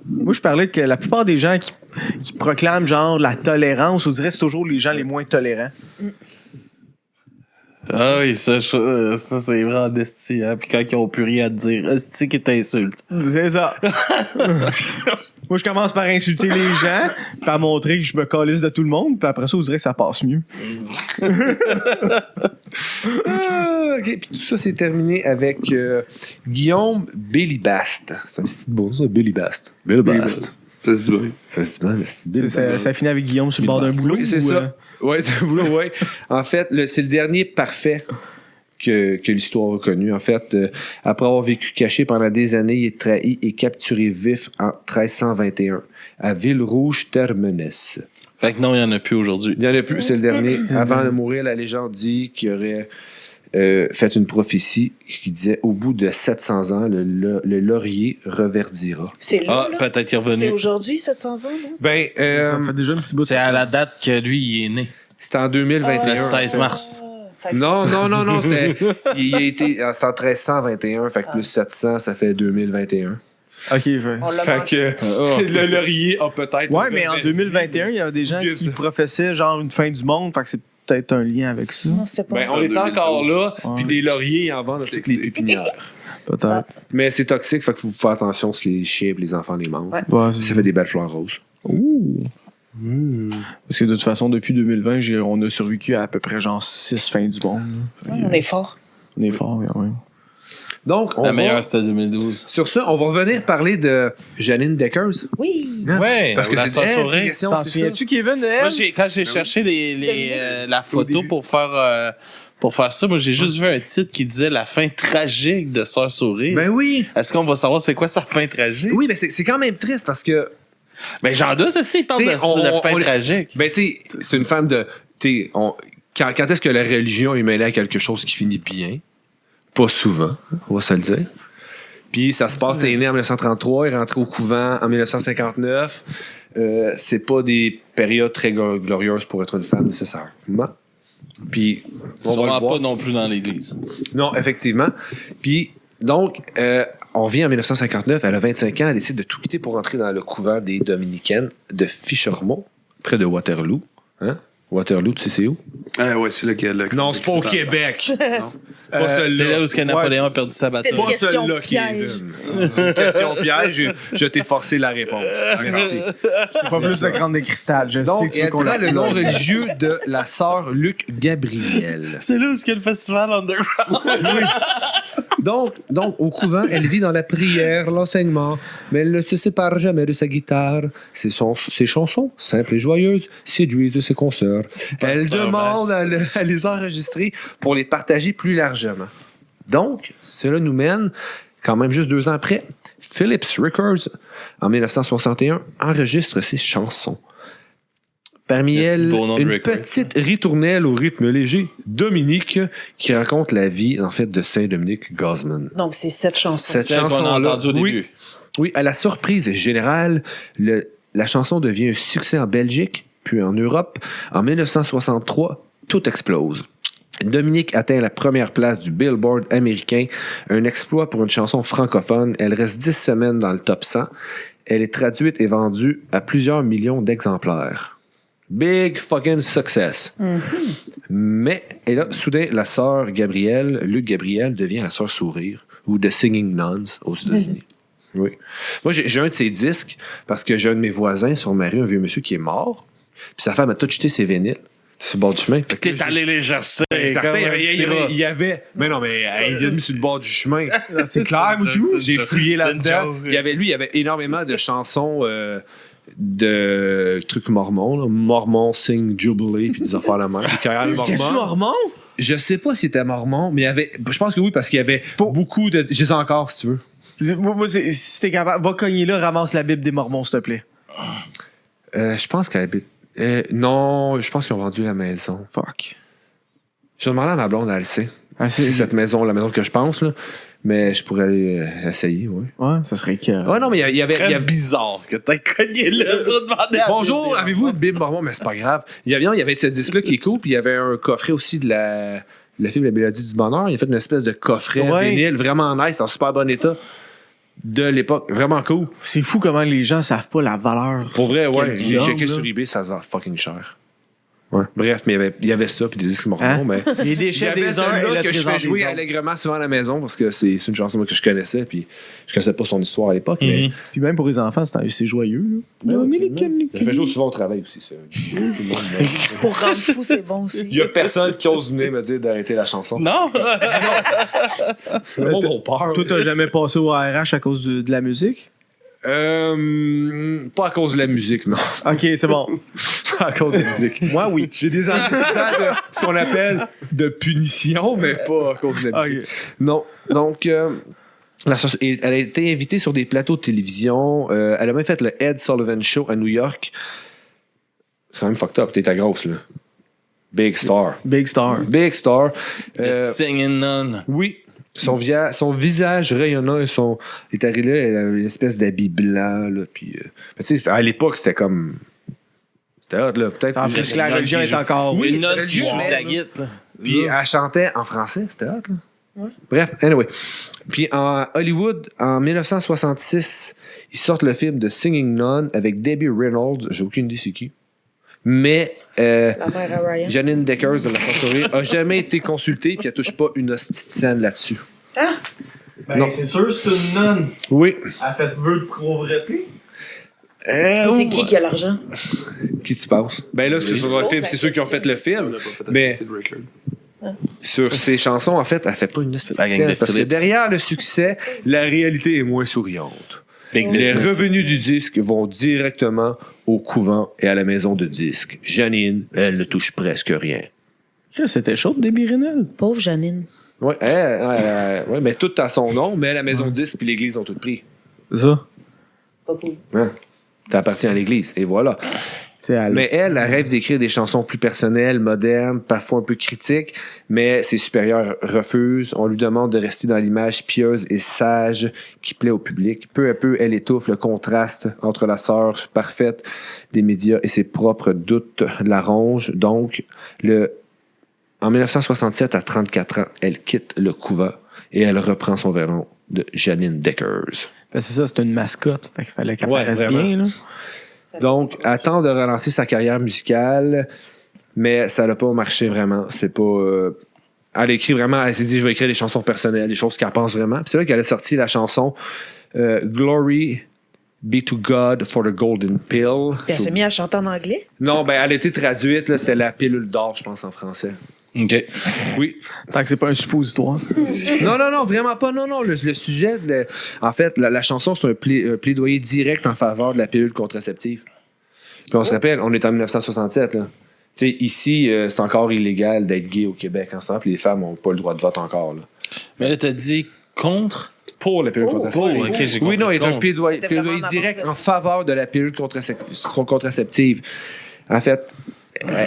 Moi, je parlais que la plupart des gens qui proclament, genre, la tolérance, on dirait que c'est toujours les gens les moins tolérants. Ah oui, ça c'est vraiment d'esti, hein. Puis quand ils ont plus rien à te dire, esti qui t'insulte. C'est ça. Moi, je commence par insulter les gens, puis à montrer que je me calisse de tout le monde, puis après ça, on dirait que ça passe mieux. OK, puis tout ça, c'est terminé avec Guillaume Bélibast. C'est un petit beau, ça, Bélibast. Bélibast. Ça se dit bien. Ça se dit bien, mais c'est Bélibast. Ça finit avec Guillaume sur le bord d'un boulot. Oui, c'est ou, ça. Oui, c'est un boulot, oui. En fait, c'est le dernier parfait que l'histoire a connu. En fait, après avoir vécu caché pendant des années, il est trahi et capturé vif en 1321 à Villerouge-Termenès. Fait que non, il n'y en a plus aujourd'hui. Il n'y en a plus, c'est le dernier. Avant de mourir, la légende dit qu'il aurait fait une prophétie qui disait au bout de 700 ans, le laurier reverdira. C'est là, Ah, là? peut-être qu'il est C'est revenu. aujourd'hui, 700 ans, non? Ben, Ça fait déjà un petit bout de C'est à la date que lui, il est né. c'était en 2021. Le 16 mars. Non. Il a été en 1321, fait que plus 700, ça fait 2021. OK, fait. On l'a Fait manqué. que le laurier a peut-être... Ouais, mais en 2021, il y avait des gens qui professaient genre une fin du monde, fait que c'est peut-être un lien avec ça. Non, c'est pas. Ben, on est encore là, Ouais. puis des lauriers, ils en vendent dans C'est toutes les clair. pépinières. Peut-être. Mais c'est toxique, fait qu'il faut faire attention si les chiens et les enfants les mangent. Ouais. Ouais, Ça fait des belles fleurs roses. Ouh. Parce que de toute façon, depuis 2020, on a survécu à peu près genre 6 fins du monde. là. On est fort. On est fort, quand même. Donc, on La va... meilleure, c'était 2012. Sur ça, on va revenir parler de Janine Deckers. Oui. Ouais, Parce que la c'est sœur Souris. T'en souviens-tu, Kevin, de elle? Moi, quand j'ai cherché la photo pour faire ça, moi, j'ai juste vu un titre qui disait la fin tragique de Sœur Souris. Ben oui! Est-ce qu'on va savoir c'est quoi sa fin tragique? Oui, mais c'est quand même triste parce que... Ben, j'en doute aussi, il parle de T'sais, la fin tragique. Ben, tu sais, c'est une femme de... Tu sais, quand est-ce que la religion est mêlée à quelque chose qui finit bien? Pas souvent, on va se le dire. Puis ça se passe, t'es né en 1933, il est rentré au couvent en 1959. C'est pas des périodes très glorieuses pour être une femme nécessairement. Puis on va le Sûrement voir. pas non plus dans l'église. Non, effectivement. Puis donc, on revient en 1959, elle a 25 ans, elle décide de tout quitter pour entrer dans le couvent des Dominicaines de Fischermont, près de Waterloo. Hein? Waterloo, tu sais c'est où? Ouais, c'est là qu'il y a le. Non, c'est pas au Québec. Pas C'est celle-là. là où Napoléon a perdu sa bataille. C'était Pas Question celle-là, piège. Kevin. C'est une question piège. Je t'ai forcé la réponse. Merci. C'est pas plus de grande de cristal. Je sais Donc, que tu veux elle qu'on prend le l'appelle. nom religieux de la sœur Luc Gabriel. C'est là où il y a le festival underground. Donc, au couvent, elle vit dans la prière, l'enseignement, mais elle ne se sépare jamais de sa guitare. Ses chansons, simples et joyeuses, séduisent de ses consoeurs. Elle demande à les enregistrer pour les partager plus largement. Donc, cela nous mène, quand même juste 2 ans après, Philips Records, en 1961, enregistre ses chansons. Parmi Merci, elles, beau nom de une record, petite ritournelle au rythme léger, Dominique, qui raconte la vie, en fait, de Saint-Dominique Gosman. Donc, c'est 7 chansons. Cette Celle qu'on a chanson-là, entendue au oui. début. Oui, à la surprise générale, la chanson devient un succès en Belgique, puis en Europe. En 1963, tout explose. Dominique atteint la première place du Billboard américain, un exploit pour une chanson francophone. Elle reste 10 semaines dans le top 100. Elle est traduite et vendue à plusieurs millions d'exemplaires. Big fucking success. Mais, et là, soudain, la sœur Gabrielle, Luc Gabriel, devient la sœur Sourire, ou The Singing Nuns aux États-Unis. Oui. Moi, j'ai un de ses disques, parce que j'ai un de mes voisins sur ma rue, un vieux monsieur qui est mort, puis sa femme a tout jeté ses vinyles sur le bord du chemin. Puis t'es allé les chercher. Certain, comme un il petit rat. y avait. Mais non, mais il a mis sur le bord du chemin. C'est clair ou tout? J'ai fouillé C'est une là-dedans. joke. Il y avait énormément de chansons de trucs mormons, là. Mormon Sing Jubilee, puis des affaires de même. Puis Carole T'es-tu Mormon. mormon? Je sais pas si c'était mormon, mais il y avait. Je pense que oui, parce qu'il y avait beaucoup de. Je les ai encore, si tu veux. Moi, si t'es capable, va cogner là, ramasse la Bible des Mormons, s'il te plaît. Je pense qu'elle habite. Non, je pense qu'ils ont vendu la maison. Fuck. Je demandé à ma blonde, elle le sait. Ah, C'est cette maison, la maison que je pense, là. Mais je pourrais aller essayer, oui. Ouais, ça serait que. Ouais, non, mais il y avait. C'est bizarre que t'aies cogné là pour demander à Bonjour, avez-vous une Bible mormon? Mais c'est pas grave. Il y avait ce disque-là qui est cool, puis il y avait un coffret aussi de la film La Mélodie du Bonheur. Il a fait une espèce de coffret Ouais. vinyle, vraiment nice, en super bon état, de l'époque. Vraiment cool. C'est fou comment les gens savent pas la valeur. Pour vrai, ouais. Quel J'ai homme, checké là. sur eBay, ça se vend fucking cher. Ouais. Bref, mais il y avait ça, puis des disques mormons, Hein? mais... Les Il y déchets avait des uns et celle-là le que je trésor fais des jouer autres. allègrement souvent à la maison, parce que c'est une chanson moi, que je connaissais, puis je connaissais pas son histoire à l'époque, mais... Puis même pour les enfants, c'est joyeux. Là. Je fais jouer souvent au travail aussi, ça. Tout le monde, Pour rendre fou, c'est bon aussi. il y a personne qui ose venir me dire d'arrêter la chanson. Non! Le monde a peur. Toi, t'as jamais passé au RH à cause de la musique? Pas à cause de la musique, non. Ok, c'est bon. Pas à cause de la musique. Moi, oui. J'ai des antécédents de ce qu'on appelle de punition, mais pas à cause de la musique. Ok. Non. Donc, elle a été invitée sur des plateaux de télévision. Elle a même fait le Ed Sullivan Show à New York. C'est quand même fucked up. T'es ta grosse, là. Big star. Big Star. Big star. The Singing Nun. Oui. Son visage rayonnant est arrivé là, elle avait une espèce d'habit blanc, là, puis... mais tu sais, à l'époque, c'était comme... C'était hot, là, peut-être... En que plus, la religion est encore. Oui, Une note c'est qui joue religieux, de la mais- guitare. Puis elle chantait en français, c'était hot, là. Bref, anyway. Puis en Hollywood, en 1966, ils sortent le film de Singing Nun avec Debbie Reynolds, j'ai aucune idée c'est qui. Mais La mère à Ryan. Janine Deckers de la Sorcellerie a jamais été consultée, puis elle touche pas une hostie de scène là-dessus. Ah! Non. C'est sûr, c'est une nonne. Oui. Elle fait vœu de pauvreté. C'est qui a l'argent? Qui tu penses? Ben là, c'est sur le film, c'est ceux qui ont fait le film. Mais sur ses chansons, en fait, elle fait pas une la gang de parce que Philips. derrière le succès, la réalité est moins souriante. Les revenus du disque vont directement au couvent et à la maison de disques. Janine, elle ne touche presque rien. C'était chaud, Debbie Renel. Pauvre Janine. Ouais, ouais, mais tout à son nom, mais la maison de disques puis l'église ont tout pris. C'est ça. Pas cool. Hein? T'appartiens à l'église, et voilà. Mais elle rêve d'écrire des chansons plus personnelles, modernes, parfois un peu critiques, mais ses supérieurs refusent. On lui demande de rester dans l'image pieuse et sage qui plaît au public. Peu à peu, elle étouffe le contraste entre la sœur parfaite des médias et ses propres doutes la rongent. Donc, en 1967, à 34 ans, elle quitte le couvent et elle reprend son vrai nom de Janine Deckers. Ben c'est ça, c'était une mascotte. Fait qu'il fallait qu'elle paraisse vraiment. bien. Là. Donc, elle tente de relancer sa carrière musicale, mais ça n'a pas marché vraiment. C'est pas. Elle écrit vraiment, elle s'est dit, je vais écrire des chansons personnelles, des choses qu'elle pense vraiment. Puis c'est là qu'elle a sorti la chanson Glory Be to God for the Golden Pill. Puis elle s'est mise à chanter en anglais. Non, ben, elle a été traduite, là, c'est la pilule d'or, je pense, en français. OK. Oui. Tant que c'est pas un suppositoire. Non, vraiment pas. Non, le sujet, en fait, la chanson, c'est un plaidoyer direct en faveur de la pilule contraceptive. Puis on se rappelle, on est en 1967, là. Tu sais, ici, c'est encore illégal d'être gay au Québec, ensemble, puis les femmes n'ont pas le droit de vote encore, là. Mais là, t'as dit contre? Pour la pilule contraceptive. Pour, ok, j'ai compris. Oui, non, il y a un Contre. plaidoyer C'était vraiment direct d'abord en faveur de la pilule contraceptive. En fait,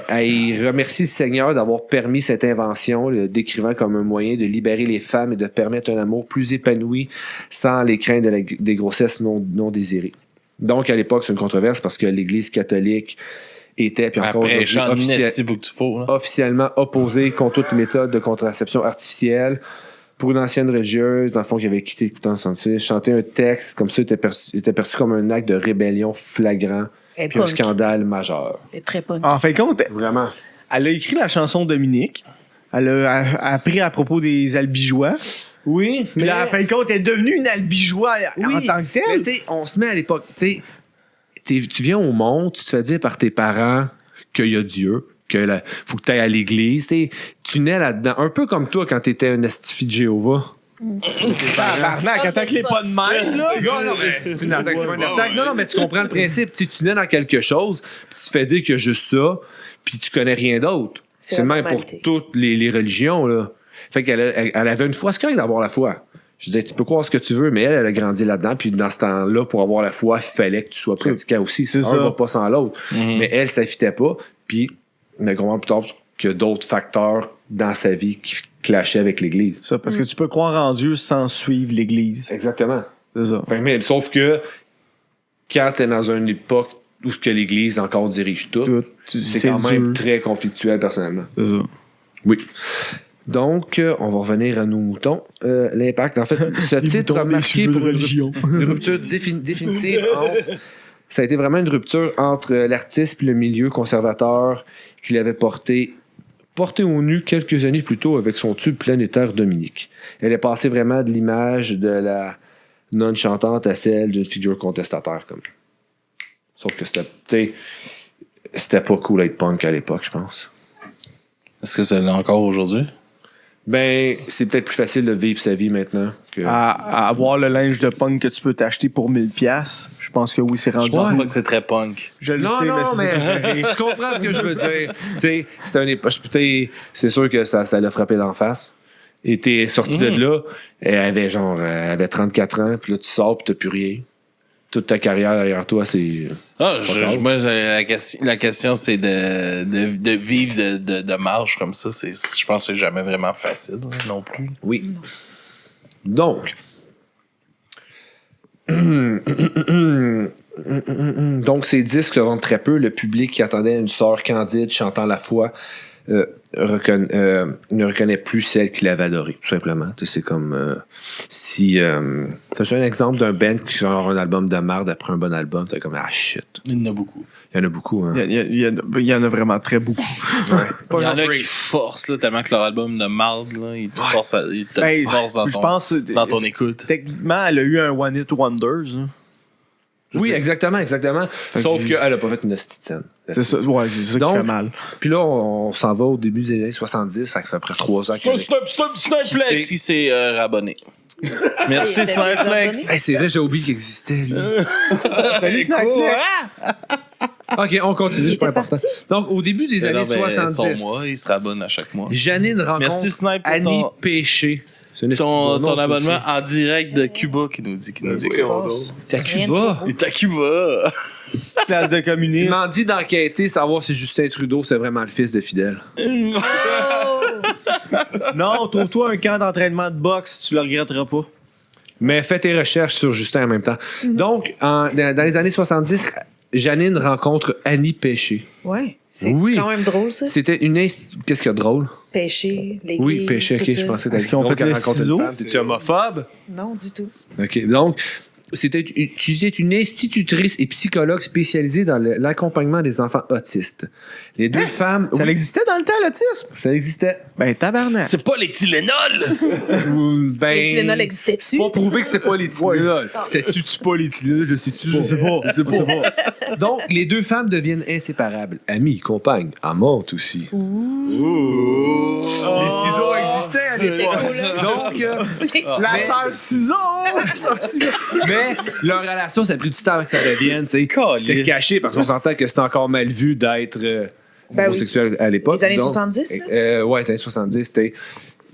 elle remercie le Seigneur d'avoir permis cette invention, le décrivant comme un moyen de libérer les femmes et de permettre un amour plus épanoui sans les craintes des grossesses non désirées. Donc, à l'époque, c'est une controverse parce que l'Église catholique était, puis encore Après, aujourd'hui, officiellement opposée contre toute méthode de contraception artificielle. Pour une ancienne religieuse, dans le fond, qui avait quitté le coup en 66, chanter un texte comme ça était perçu comme un acte de rébellion flagrant, Elle est puis un punk. scandale majeur. Elle est très punk. En fin de compte, Vraiment. elle a écrit la chanson Dominique. Elle a appris à propos des albigeois. Oui, Puis là, en fin de compte, elle est devenue une albigeois en tant que mais telle. tu sais, on se met à l'époque, tu sais, tu viens au monde, tu te fais dire par tes parents qu'il y a Dieu, faut que tu ailles à l'église, tu nais là-dedans. Un peu comme toi quand tu étais un estifi de Jéhovah. Tabarnak, attaque les pas de même, là. Non, mais c'est une attaque, c'est pas une attaque. Non, mais tu comprends le principe. Tu nais dans quelque chose, puis tu te fais dire qu'il y a juste ça, puis tu connais rien d'autre. C'est la le même pour normalité. toutes les religions, là. Fait qu'elle elle avait une foi. C'est correct d'avoir la foi. Je disais, tu peux croire ce que tu veux, mais elle a grandi là-dedans, puis dans ce temps-là, pour avoir la foi, il fallait que tu sois pratiquant aussi. C'est Un ça. va pas sans l'autre. Mais elle, ça fitait pas, puis on a compris plus tard qu'il y a d'autres facteurs dans sa vie qui clashaient avec l'Église. Ça, parce que tu peux croire en Dieu sans suivre l'Église. Exactement. C'est ça. Fait que, mais, sauf que quand tu es dans une époque où ce que l'Église encore dirige tout, c'est quand même très conflictuel personnellement. C'est ça. Oui. Donc, on va revenir à nos moutons. L'impact, en fait, ce titre a marqué pour une rupture définitive entre... Ça a été vraiment une rupture entre l'artiste et le milieu conservateur qu'il avait porté au nu quelques années plus tôt avec son tube planétaire Dominique. Elle est passée vraiment de l'image de la nonne chantante à celle d'une figure contestataire. Comme. Sauf que c'était pas cool d'être punk à l'époque, je pense. Est-ce que ça l'est encore aujourd'hui? Ben, c'est peut-être plus facile de vivre sa vie maintenant que... À avoir le linge de punk que tu peux t'acheter pour 1000$, je pense que oui, c'est rendu. Je pense pas que c'est très punk. Je le Non, sais, mais tu comprends ce que je veux dire. Tu sais, c'était une époque. C'est sûr que ça l'a frappé d'en face. Et t'es sorti de là, elle avait 34 ans, puis là, tu sors, puis t'as plus rien. Toute ta carrière derrière toi, c'est... Moi, la question, c'est de vivre de marge comme ça. Je pense que c'est jamais vraiment facile non plus. Oui. Donc... Donc, ces disques se vendent très peu. Le public qui attendait une sœur candide chantant la foi ne reconnaît plus celle qu'il avait adorée, tout simplement. Tu sais, c'est comme si t'as un exemple d'un band qui sort un album de merde après un bon album, t'es comme ah shit. Il y en a beaucoup. Il y en a beaucoup, hein. Il y en a vraiment très beaucoup. Il y en a qui forcent là, tellement que leur album de marde, là, ils te forcent, Je pense dans ton écoute. Techniquement, elle a eu un One Hit Wonders. Hein. Oui, exactement. Sauf qu'elle a pas fait une hostie de scène. C'est ça, ouais, c'est ça Donc, qui fait mal. Puis là, on s'en va au début des années 70, fait que ça fait 3 ans C'est un Snipeflex si c'est rabonné. Merci Hey, t'avais Snipeflex. Hey, c'est vrai, j'ai oublié qu'il existait, lui. Salut, Snipeflex! OK, on continue, c'est pas important. Donc, au début des années 70, Son mois, il se rabonne à chaque mois. Janine rencontre Merci, Snipe, pour Annie ton- Péché. C'est une Ton non, abonnement ça en direct de Cuba qui nous dit ça. T'es à Cuba. Il est à Cuba. Place de Il communisme. m'a dit d'enquêter, savoir si Justin Trudeau, c'est vraiment le fils de Fidel. Non, trouve-toi un camp d'entraînement de boxe, tu le regretteras pas. Mais fais tes recherches sur Justin en même temps. Donc, dans les années 70, Janine rencontre Annie Péché. Ouais. C'est Oui. quand même drôle, ça. C'était une... Qu'est-ce qu'il y a de drôle? Péché, l'église. Oui, Péché, tout ok, ça. je pensais que Est-ce qu'ils ont drôle fait qu'elle le rencontre une ciseau? femme. T'es-tu homophobe? Non, du tout. OK. Donc, tu étais une institutrice et psychologue spécialisée dans l'accompagnement des enfants autistes. Les deux femmes... Ça Oui, existait dans le temps, l'autisme? ça existait. Ben, tabarnak. C'est pas les Tylenol! Ben, Les Tylenol existait-tu? Pas prouvé que c'était pas les Tylenol. C'était-tu pas les Tylenol? Je sais-tu pas. Je sais pas. Donc, les deux femmes deviennent inséparables. Amies, compagnes, amantes aussi. Les ciseaux existaient à l'époque. Donc, La sœur ciseau! mais leur relation, ça a pris du temps avant que ça revienne. Tu sais. C'était caché parce qu'on s'entend que c'était encore mal vu d'être Ben oui. homosexuel à l'époque. Les années Donc, 70, là? ouais, les années 70, c'était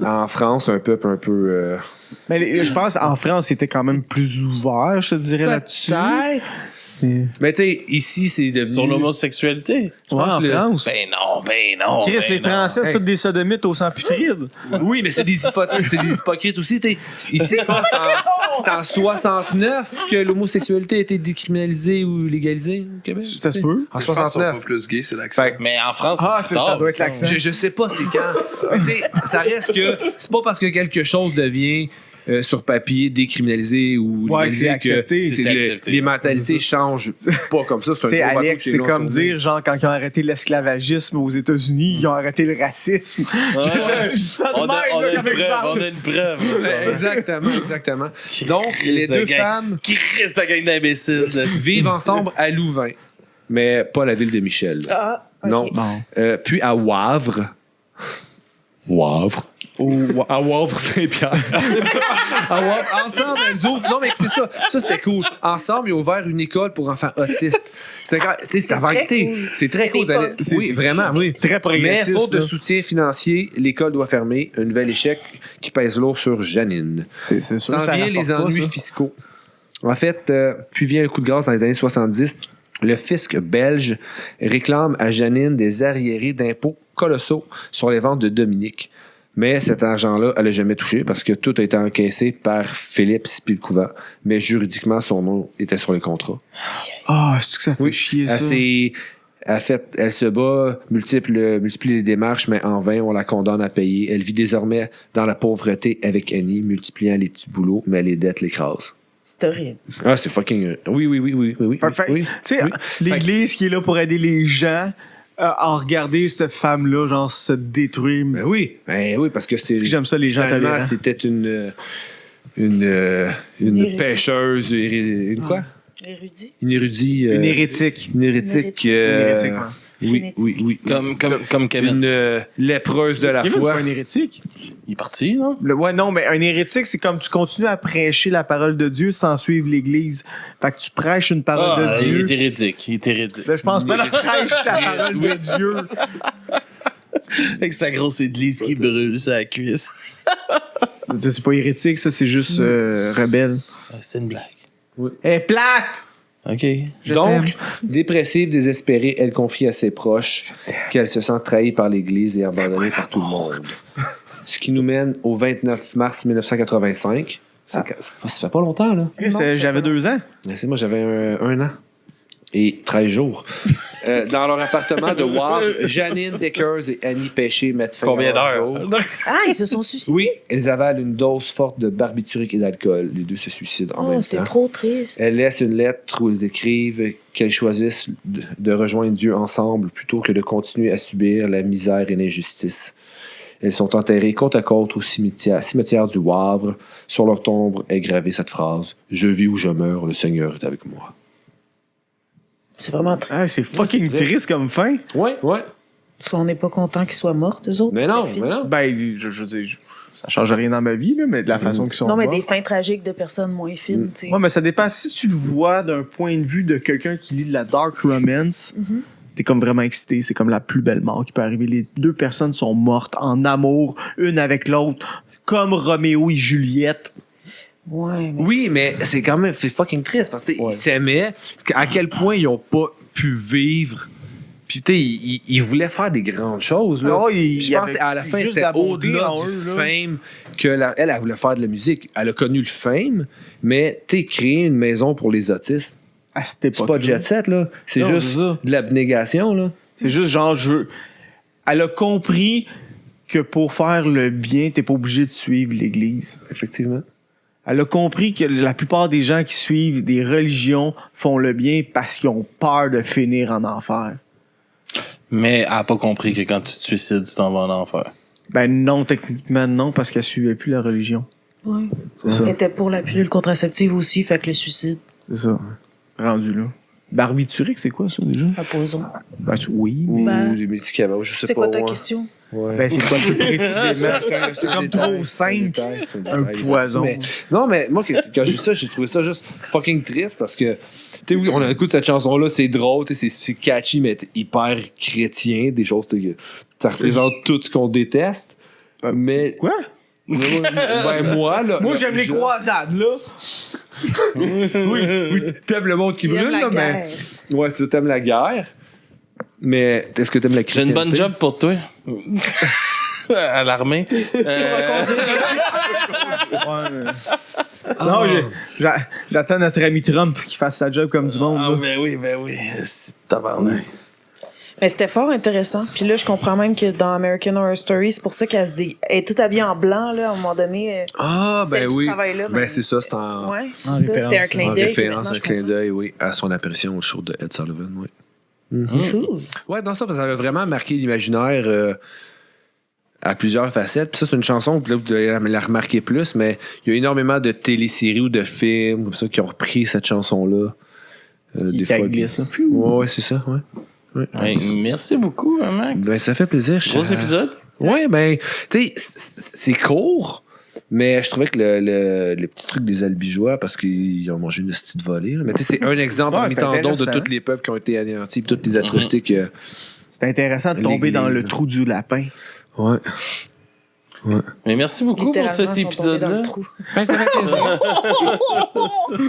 en France un peuple un peu. Mais je pense en France, c'était quand même plus ouvert, je te dirais, là-dessus. Mais tu sais, ici, c'est devenu. Sur l'homosexualité. Ouais, en France. Ben non. Chris, les Français, c'est Hey. tous des sodomites au sang putride. Oui, mais c'est des hypocrites aussi. Ici, je pense que c'est en 69 que l'homosexualité a été décriminalisée ou légalisée au Québec. Ça se peut. En Je pense qu'ils sont pas 69. plus gays, c'est l'accent. Fait que- Mais en France, Ah, c'est ça plus tard, doit être ça. l'accent. Je sais pas c'est quand. Mais tu sais, ça reste que c'est pas parce que quelque chose devient sur papier décriminalisé ou Ouais, que c'est légalisé accepté. que C'est accepté. les mentalités changent pas comme ça. C'est un Tu sais, gros bateau Alex, qui est c'est long comme tourné. dire, genre, quand ils ont arrêté l'esclavagisme aux États-Unis, ils ont arrêté le racisme. Je dis ça de On a même, là, comme exemple. une preuve. là, ça. Exactement. Donc, les deux femmes Qui reste la gang d'imbéciles. là. vivent ensemble à Louvain, mais pas la ville de Michel. Ah, ok. Non. Bon. Puis à Wavre. À Wavre Saint-Pierre. À Wavre. Ensemble, elles ouvrent. Non, mais écoutez ça. Ça, c'était cool. Ensemble, ils ont ouvert une école pour enfants autistes. C'est avant très été. cool. C'est très C'est cool. des d'aller- postes. Oui, vraiment, oui. Très Mais progressiste. faute de là. soutien financier, l'école doit fermer. Un nouvel échec qui pèse lourd sur Janine. C'est sûr S'en que ça vient rapporte les pas, ennuis ça. fiscaux. En fait, puis vient le coup de grâce dans les années 70. Le fisc belge réclame à Janine des arriérés d'impôts colossaux sur les ventes de Dominique. Mais cet argent-là, elle n'a jamais touché parce que tout a été encaissé par Philippe Spilcouvent. Mais juridiquement, son nom était sur les contrats. Ah, c'est que ça fait Oui. chier, ça. Elle se bat, multiplie les démarches, mais en vain, on la condamne à payer. Elle vit désormais dans la pauvreté avec Annie, multipliant les petits boulots, mais les dettes l'écrasent. C'est horrible. Ah, c'est fucking. Oui. Fait- oui. Tu sais, Oui. l'Église qui est là pour aider les gens à regarder cette femme-là, genre, se détruire. Ben oui, parce que c'était. C'est que j'aime ça, les gens finalement, tolérants. c'était une Érudit. pêcheuse. Une quoi? Érudit. Une érudit. Une hérétique. Une hérétique. Une hérétique, ouais. Oui. Comme Kevin. Une lépreuse de la Kevin, c'est foi. pas un hérétique. Il est parti, non? Ouais, non, mais un hérétique, c'est comme tu continues à prêcher la parole de Dieu sans suivre l'Église. Fait que tu prêches une parole de Il Dieu. est hérétique. Là, je pense pas que tu prêches ta parole de Dieu. Avec sa grosse église qui brûle sa cuisse. Ça, c'est pas hérétique, ça, c'est juste rebelle. C'est une blague. Elle est plate! OK. Je Donc, t'aime. dépressive, désespérée, elle confie à ses proches qu'elle se sent trahie par l'Église et abandonnée par tout le monde. Ce qui nous mène au 29 mars 1985. Ça fait pas longtemps, là. J'avais 2 ans. Moi, j'avais un an et 13 jours. Dans leur appartement de Wavre, Janine Deckers et Annie Péché mettent fin Combien à leur d'heures? jour. Ah, ils se sont suicidés. Oui, elles avalent une dose forte de barbiturique et d'alcool. Les deux se suicident en Oh, même c'est temps. trop triste. Elles laissent une lettre où elles écrivent qu'elles choisissent de rejoindre Dieu ensemble plutôt que de continuer à subir la misère et l'injustice. Elles sont enterrées côte à côte au cimetière du Wavre. Sur leur tombe est gravée cette phrase « Je vis ou je meurs, le Seigneur est avec moi ». C'est vraiment triste. Ah, c'est fucking c'est triste. triste comme fin. Ouais. Parce qu'on n'est pas content qu'ils soient morts, eux autres. Mais non, les filles. mais non. Ben, je veux dire, ça change rien dans ma vie, là, mais de la façon qu'ils sont Non, mais morts. des fins tragiques de personnes moins fines, tu sais. Ouais, mais ça dépend. Si tu le vois d'un point de vue de quelqu'un qui lit de la dark romance, t'es comme vraiment excité. C'est comme la plus belle mort qui peut arriver. Les deux personnes sont mortes en amour, une avec l'autre, comme Roméo et Juliette. Ouais, mais... Oui, mais c'est quand même c'est fucking triste parce qu'ils s'aimaient. À quel point ils ont pas pu vivre. Puis tu sais, ils voulaient faire des grandes choses. Là. Ah, Je pense qu'à la fin, juste c'était la beauté au-delà en du eux, là. fame que elle voulait faire de la musique. Elle a connu le fame, mais tu sais, créer une maison pour les autistes, À cette c'est époque. pas jet set, là. C'est Non, juste c'est ça. de l'abnégation, là. C'est juste genre, elle a compris que pour faire le bien, t'es pas obligé de suivre l'Église. Effectivement. Elle a compris que la plupart des gens qui suivent des religions font le bien parce qu'ils ont peur de finir en enfer. Mais elle n'a pas compris que quand tu te suicides, tu t'en vas en enfer. Ben non, techniquement non, parce qu'elle suivait plus la religion. Ouais. C'est ça. Elle était pour la pilule contraceptive aussi, fait que le suicide, C'est ça. Rendu là. Barbiturique, c'est quoi ça déjà? à poison. Ben, oui, mais... Ou Ben, des médicaments, je sais C'est pas. quoi ta ouais. question? Ouais. Ben, c'est quoi plus précisément? C'est un comme détail, trop c'est un simple. détail, c'est Un détail. poison. Non, mais moi, quand j'ai vu ça, j'ai trouvé ça juste fucking triste parce que, tu sais, oui, on écoute cette chanson-là, c'est drôle, tu sais, c'est catchy, mais hyper chrétien, des choses, tu sais, que ça représente tout ce qu'on déteste. Mais. Quoi? Ben, moi, là. Moi, là, j'aime les croisades, là. Oui, t'aimes le monde qui Il aime brûle, la là, mais. guerre. Ouais, c'est t'aimes la guerre. Mais est-ce que t'aimes la J'ai chrétienté? une bonne job pour toi. À l'armée. Non, j'attends notre ami Trump qui fasse sa job comme du monde. Ah, là. ben oui. C'est tabarnak. Mais c'était fort intéressant. Puis là, je comprends même que dans American Horror Story, c'est pour ça qu'elle elle est toute habillée en blanc, là, à un moment donné. Ah, Celle ben qui oui. travaille là, Ben, c'est ça, c'est en. Ouais, En c'est ça, c'était un référence, clin En d'œil. que référence, maintenant, un je clin comprends. d'œil, oui, à son apparition au show de Ed Sullivan, oui. Cool. Ouais, non, ça, parce que ça avait vraiment marqué l'imaginaire à plusieurs facettes. Puis ça, c'est une chanson que là, vous devez la remarquer plus, mais il y a énormément de téléséries ou de films comme ça qui ont repris cette chanson-là. Qui glisse, là. Ouais, c'est ça, ouais. Ouais, merci beaucoup, Max. Ben, ça fait plaisir. Gros épisode. Ouais, ben, tu sais, c'est court, mais je trouvais que le petit truc des Albigeois, parce qu'ils ont mangé une petite volée, là. Mais tu sais, c'est un exemple Ouais, parmi c'est tant d'autres de intéressant. tous les peuples qui ont été anéantis, puis toutes les atrocités que. C'est intéressant de tomber dans le L'Église. trou du lapin. Ouais. Mais merci beaucoup pour cet Littéralement, ils sont tombés dans épisode-là. le trou.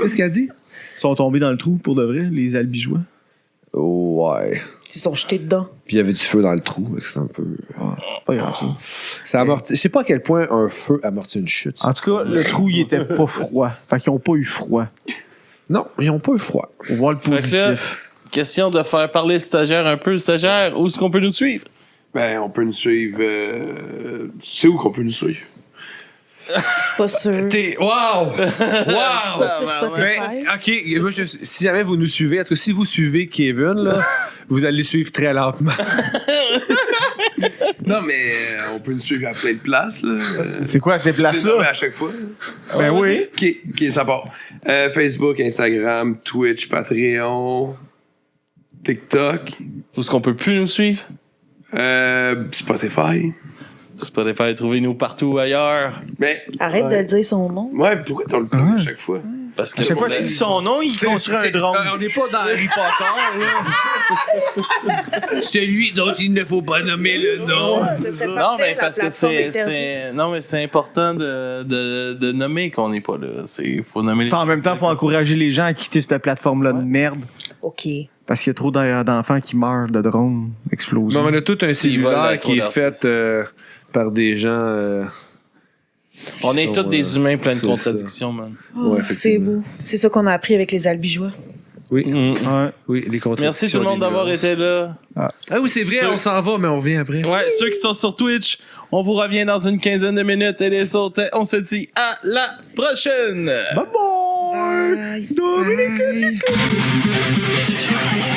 Qu'est-ce qu'elle dit? Ils sont tombés dans le trou, pour de vrai, les albigeois. Ouais. Ils sont jetés dedans. Puis il y avait du feu dans le trou, c'est un peu. Pas grave, ça. Ça amortit. Je sais pas à quel point un feu amortit une chute. En tout cas, le trou, il était pas froid. Fait qu'ils ont pas eu froid. Non, ils ont pas eu froid. On voit le Fait que là, positif. question de faire parler le stagiaire un peu. Stagiaire, où est-ce qu'on peut nous suivre? Ben, on peut nous suivre. C'est où qu'on peut nous suivre? Pas sûr. Wow! Pas Wow! sûr Spotify. Ben, ok, moi, si jamais vous nous suivez, est-ce que si vous suivez Kevin, là, vous allez suivre très lentement. Non, mais on peut nous suivre à plein de places. Là. C'est quoi ces C'est nommé places-là? à chaque fois. Ben oui. Ok, ça part. Facebook, Instagram, Twitch, Patreon, TikTok, Où est-ce qu'on peut plus nous suivre? Spotify. Spotify, trouvez-nous partout ailleurs. Mais, Arrête de dire son nom. ouais, pourquoi t'as le plug à chaque fois? Parce que À chaque fois on a- qu'il dit son nom, il construit un drone. On n'est pas dans Harry Potter, là. Celui dont il ne faut pas nommer le nom. Non, mais parce que non, mais c'est important de nommer qu'on n'est pas là. Faut nommer les Puis en même temps, il faut encourager les gens à quitter cette plateforme-là de merde. OK. Parce qu'il y a trop d'enfants qui meurent de drones explosés. Non, on a tout un veulent cellulaire être qui est trop fait d'artistes. par des gens. On est sont, tous des humains pleins de c'est contradictions, man. Ouais, C'est effectivement. beau. C'est ça qu'on a appris avec les albigeois. Oui. Ouais. Oui, les contradictions. Merci tout le monde des d'avoir nuances. été là. Ah oui, c'est vrai, on s'en va, mais on revient après. Ouais, ceux qui sont sur Twitch, on vous revient dans une quinzaine de minutes et les autres, on se dit à la prochaine! Bye bye! Bye.